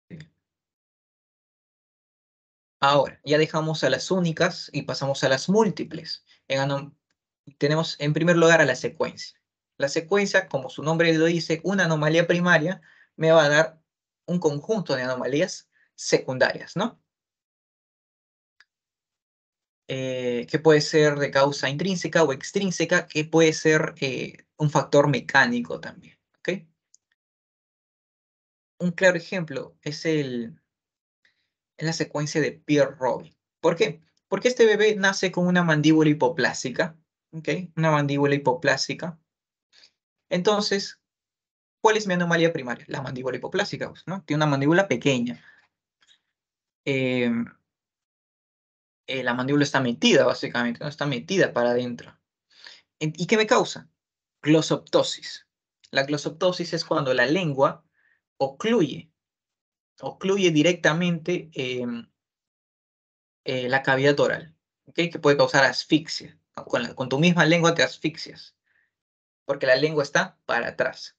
Ahora, ya dejamos a las únicas y pasamos a las múltiples. Tenemos en primer lugar a la secuencia. La secuencia, como su nombre lo dice, una anomalía primaria me va a dar un conjunto de anomalías secundarias, ¿no? Que puede ser de causa intrínseca o extrínseca, que puede ser un factor mecánico también, ¿ok? Un claro ejemplo es la secuencia de Pierre-Robin. ¿Por qué? Porque este bebé nace con una mandíbula hipoplásica, ¿ok? Una mandíbula hipoplásica. Entonces, ¿cuál es mi anomalía primaria? La mandíbula hipoplásica, pues, ¿no? Tiene una mandíbula pequeña. Eh, la mandíbula está metida, básicamente, ¿no? Está metida para adentro. ¿Y qué me causa? Glosoptosis. La glosoptosis es cuando la lengua ocluye directamente la cavidad oral, ¿okay? Que puede causar asfixia. Con tu misma lengua te asfixias, porque la lengua está para atrás.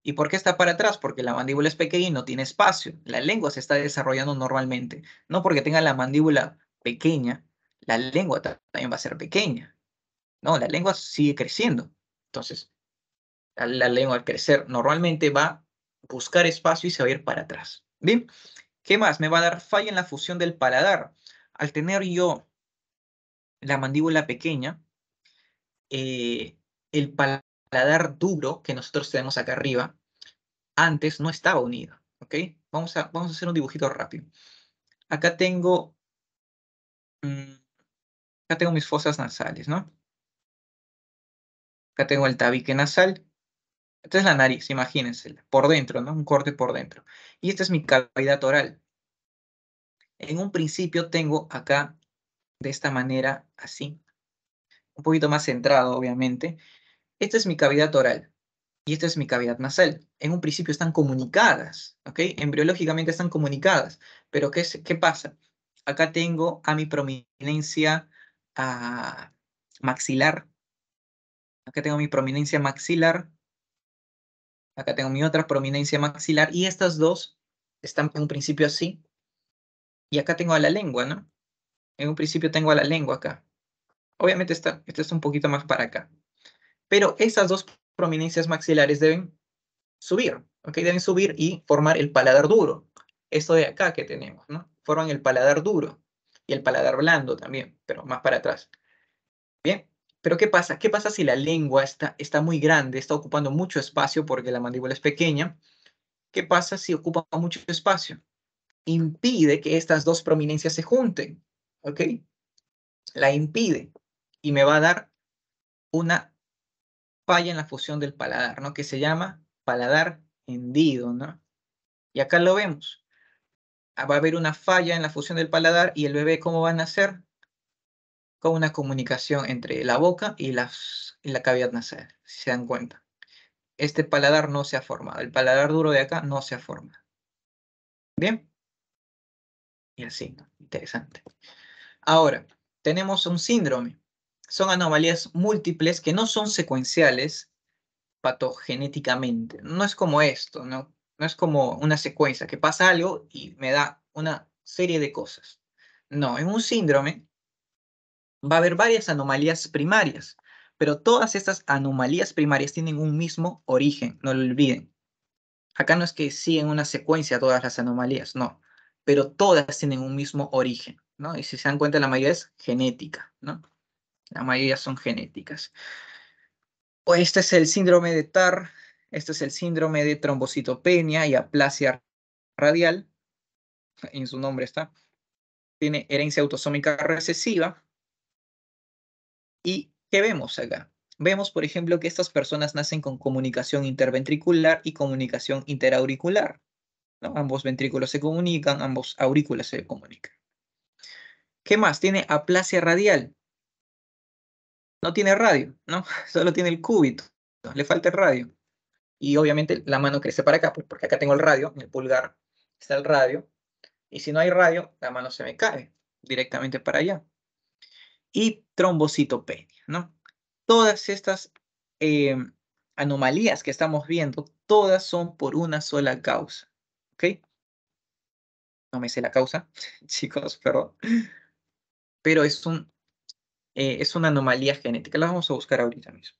¿Y por qué está para atrás? Porque la mandíbula es pequeña y no tiene espacio. La lengua se está desarrollando normalmente. No porque tenga la mandíbula pequeña, la lengua también va a ser pequeña. No, la lengua sigue creciendo. Entonces, la lengua al crecer normalmente va a buscar espacio y se va a ir para atrás. Bien, ¿qué más? Me va a dar falla en la fusión del paladar. Al tener yo la mandíbula pequeña, el paladar duro que nosotros tenemos acá arriba, antes no estaba unido, ¿ok? Vamos a hacer un dibujito rápido. Acá tengo, mm, acá tengo mis fosas nasales, ¿no? Acá tengo el tabique nasal. Esta es la nariz, imagínense, por dentro, ¿no? Un corte por dentro. Y esta es mi cavidad oral. En un principio tengo acá, de esta manera, así, un poquito más centrado, obviamente. Esta es mi cavidad oral. Y esta es mi cavidad nasal. En un principio están comunicadas, ¿ok? Embriológicamente están comunicadas. Pero ¿qué pasa? Acá tengo a mi prominencia maxilar. Acá tengo mi prominencia maxilar. Acá tengo mi otra prominencia maxilar. Y estas dos están en un principio así. Y acá tengo a la lengua, ¿no? En un principio tengo a la lengua acá. Obviamente esta está un poquito más para acá. Pero esas dos prominencias maxilares deben subir, ¿ok? Deben subir y formar el paladar duro. Esto de acá que tenemos, ¿no? Forman el paladar duro y el paladar blando también, pero más para atrás. Bien, pero ¿qué pasa? ¿Qué pasa si la lengua está muy grande, está ocupando mucho espacio porque la mandíbula es pequeña? ¿Qué pasa si ocupa mucho espacio? Impide que estas dos prominencias se junten, ¿ok? La impide y me va a dar una falla en la fusión del paladar, ¿no? Que se llama paladar hendido, ¿no? Y acá lo vemos. Va a haber una falla en la fusión del paladar y el bebé, ¿cómo va a nacer? Con una comunicación entre la boca y la cavidad nasal, si se dan cuenta. Este paladar no se ha formado. El paladar duro de acá no se ha formado. ¿Bien? Y así, ¿no? Interesante. Ahora, tenemos un síndrome. Son anomalías múltiples que no son secuenciales patogenéticamente. No es como esto, ¿no? No es como una secuencia, que pasa algo y me da una serie de cosas. No, en un síndrome va a haber varias anomalías primarias, pero todas estas anomalías primarias tienen un mismo origen, no lo olviden. Acá no es que siguen una secuencia todas las anomalías, no, pero todas tienen un mismo origen, ¿no? Y si se dan cuenta, la mayoría es genética, ¿no? La mayoría son genéticas. O este es el síndrome de TAR, este es el síndrome de trombocitopenia y aplasia radial, en su nombre está. Tiene herencia autosómica recesiva. ¿Y qué vemos acá? Vemos, por ejemplo, que estas personas nacen con comunicación interventricular y comunicación interauricular, ¿no? Ambos ventrículos se comunican, ambos aurículas se comunican. ¿Qué más? Tiene aplasia radial. No tiene radio, ¿no? Solo tiene el cúbito, le falta el radio. Y obviamente la mano crece para acá, pues, porque acá tengo el radio, en el pulgar está el radio. Y si no hay radio, la mano se me cae directamente para allá. Y trombocitopenia, ¿no? Todas estas anomalías que estamos viendo, todas son por una sola causa, ¿ok? No me sé la causa, chicos, pero es una anomalía genética. La vamos a buscar ahorita mismo.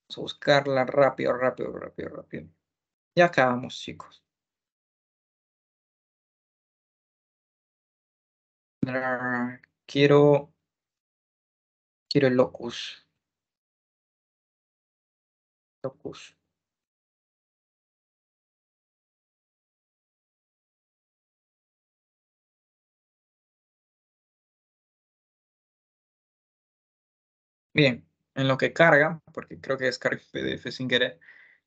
Vamos a buscarla rápido, rápido, rápido, rápido. Ya acabamos, chicos. Quiero el locus. Locus. Bien, en lo que carga, porque creo que descargué PDF sin querer.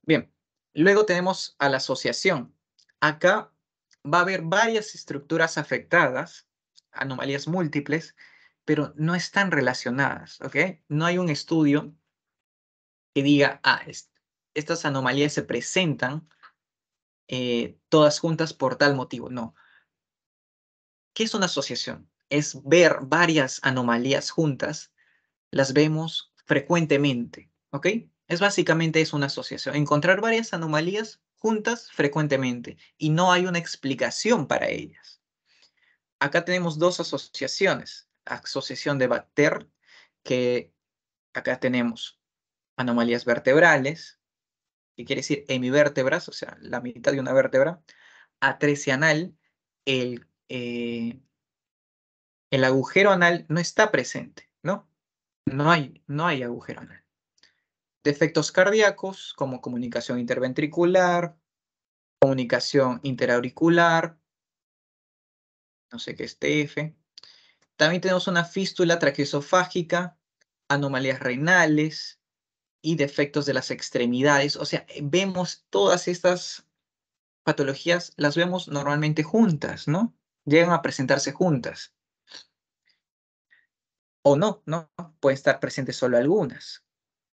Bien, luego tenemos a la asociación. Acá va a haber varias estructuras afectadas, anomalías múltiples, pero no están relacionadas, ¿ok? No hay un estudio que diga, estas anomalías se presentan todas juntas por tal motivo. No. ¿Qué es una asociación? Es ver varias anomalías juntas, las vemos frecuentemente, ¿ok? Es una asociación. Encontrar varias anomalías juntas frecuentemente y no hay una explicación para ellas. Acá tenemos dos asociaciones. Asociación de Bacter, que acá tenemos anomalías vertebrales, que quiere decir hemivértebras, o sea, la mitad de una vértebra. Atresia anal, el agujero anal no está presente, ¿no? No hay agujero anal. Defectos cardíacos como comunicación interventricular, comunicación interauricular, no sé qué es TF. También tenemos una fístula traqueosofágica, anomalías renales y defectos de las extremidades. O sea, vemos todas estas patologías, las vemos normalmente juntas, ¿no? Llegan a presentarse juntas. O no, ¿no? Pueden estar presentes solo algunas.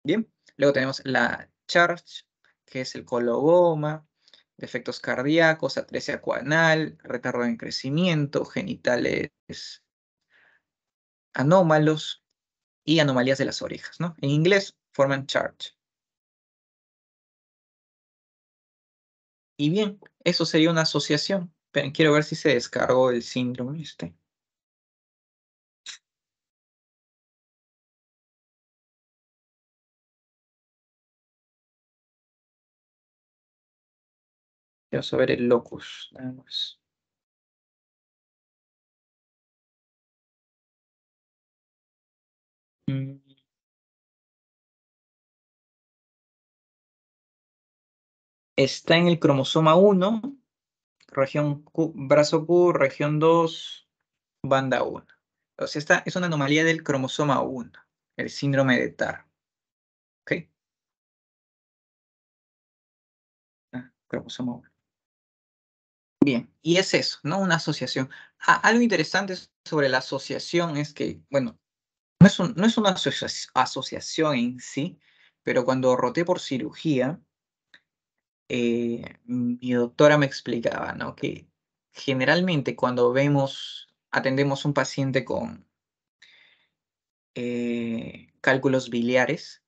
Bien, luego tenemos la CHARCH, que es el coloboma, defectos cardíacos, atresia coanal, retardo en crecimiento, genitales anómalos y anomalías de las orejas, ¿no? En inglés forman CHARCH. Y bien, eso sería una asociación. Pero quiero ver si se descargó el síndrome este. Quiero saber el locus, nada más. Mm, Está en el cromosoma 1, región Q, brazo Q, región 2, banda 1. O sea, esta es una anomalía del cromosoma 1, el síndrome de TAR. ¿Ok? Cromosoma 1. Bien, y es eso, ¿no? Una asociación. Algo interesante sobre la asociación es que, bueno, no es una asociación en sí, pero cuando roté por cirugía, mi doctora me explicaba, ¿no? Que generalmente cuando atendemos un paciente con cálculos biliares,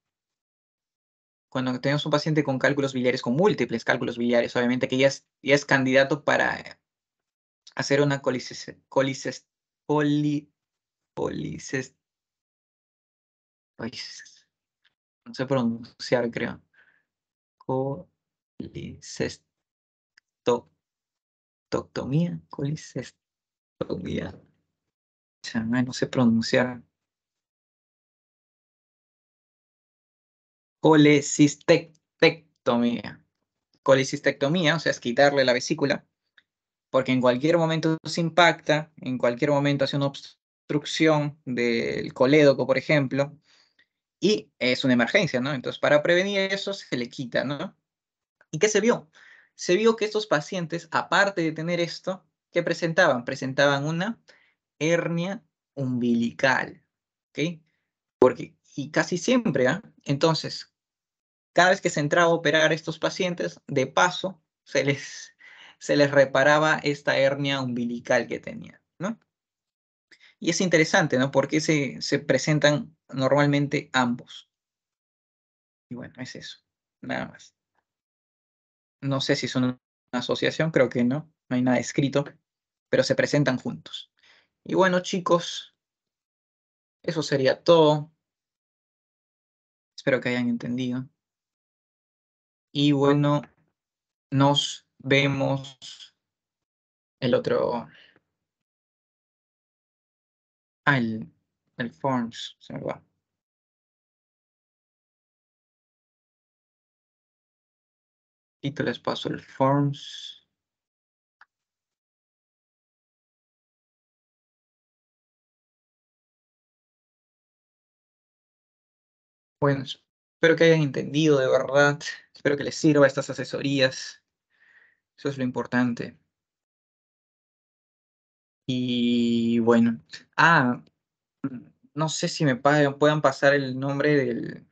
cuando tenemos un paciente con cálculos biliares, con múltiples cálculos biliares, obviamente que ya es candidato para hacer una colices- ay, no sé pronunciar, creo. Colicectomía. Chama, no sé pronunciar. Colecistectomía. Colecistectomía, o sea, es quitarle la vesícula, porque en cualquier momento se impacta, en cualquier momento hace una obstrucción del colédoco, por ejemplo, y es una emergencia, ¿no? Entonces, para prevenir eso, se le quita, ¿no? ¿Y qué se vio? Se vio que estos pacientes, aparte de tener esto, ¿qué presentaban? Presentaban una hernia umbilical, ¿ok? Y casi siempre, ¿ah? Entonces, cada vez que se entraba a operar a estos pacientes, de paso, se les reparaba esta hernia umbilical que tenían, ¿no? Y es interesante, ¿no? Porque se presentan normalmente ambos. Y bueno, es eso, nada más. No sé si son una asociación, creo que no. no hay nada escrito, pero se presentan juntos. Y bueno, chicos, eso sería todo. Espero que hayan entendido. Y bueno, nos vemos el otro... Ah, el Forms, se me va. Y te les paso el Forms. Bueno, espero que hayan entendido de verdad. Espero que les sirva estas asesorías. Eso es lo importante. Y bueno. Ah, no sé si puedan pasar el nombre del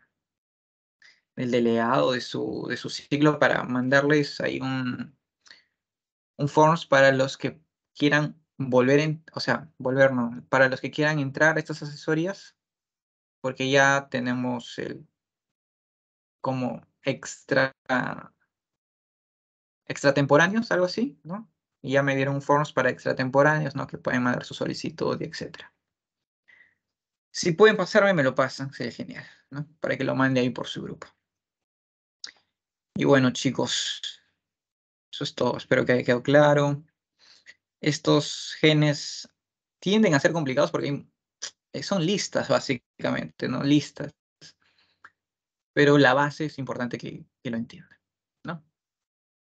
delegado de su ciclo para mandarles ahí un forms para los que quieran o sea, volver no, para los que quieran entrar a estas asesorías, porque ya tenemos el como extratemporáneos, algo así, ¿no? Y ya me dieron forms para extratemporáneos, ¿no? Que pueden mandar su solicitud y etcétera. Si pueden pasarme, me lo pasan, sería genial, ¿no? Para que lo mande ahí por su grupo. Y bueno, chicos, eso es todo. Espero que haya quedado claro. Estos genes tienden a ser complicados porque son listas, básicamente, ¿no? Listas. Pero la base es importante que lo entiendan, ¿no?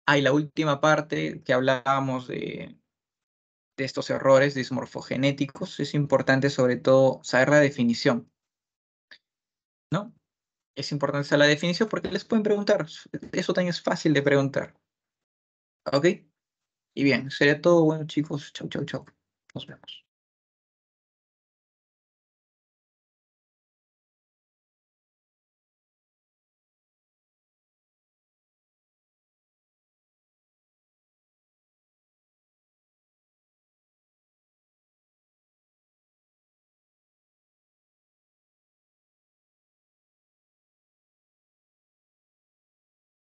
Hay la última parte que hablábamos de estos errores dismorfogenéticos. Es importante, sobre todo, saber la definición, ¿no? Es importante saber la definición porque les pueden preguntar. Eso también es fácil de preguntar. ¿Ok? Y bien, sería todo. Bueno, chicos. Chau, chau, chau. Nos vemos.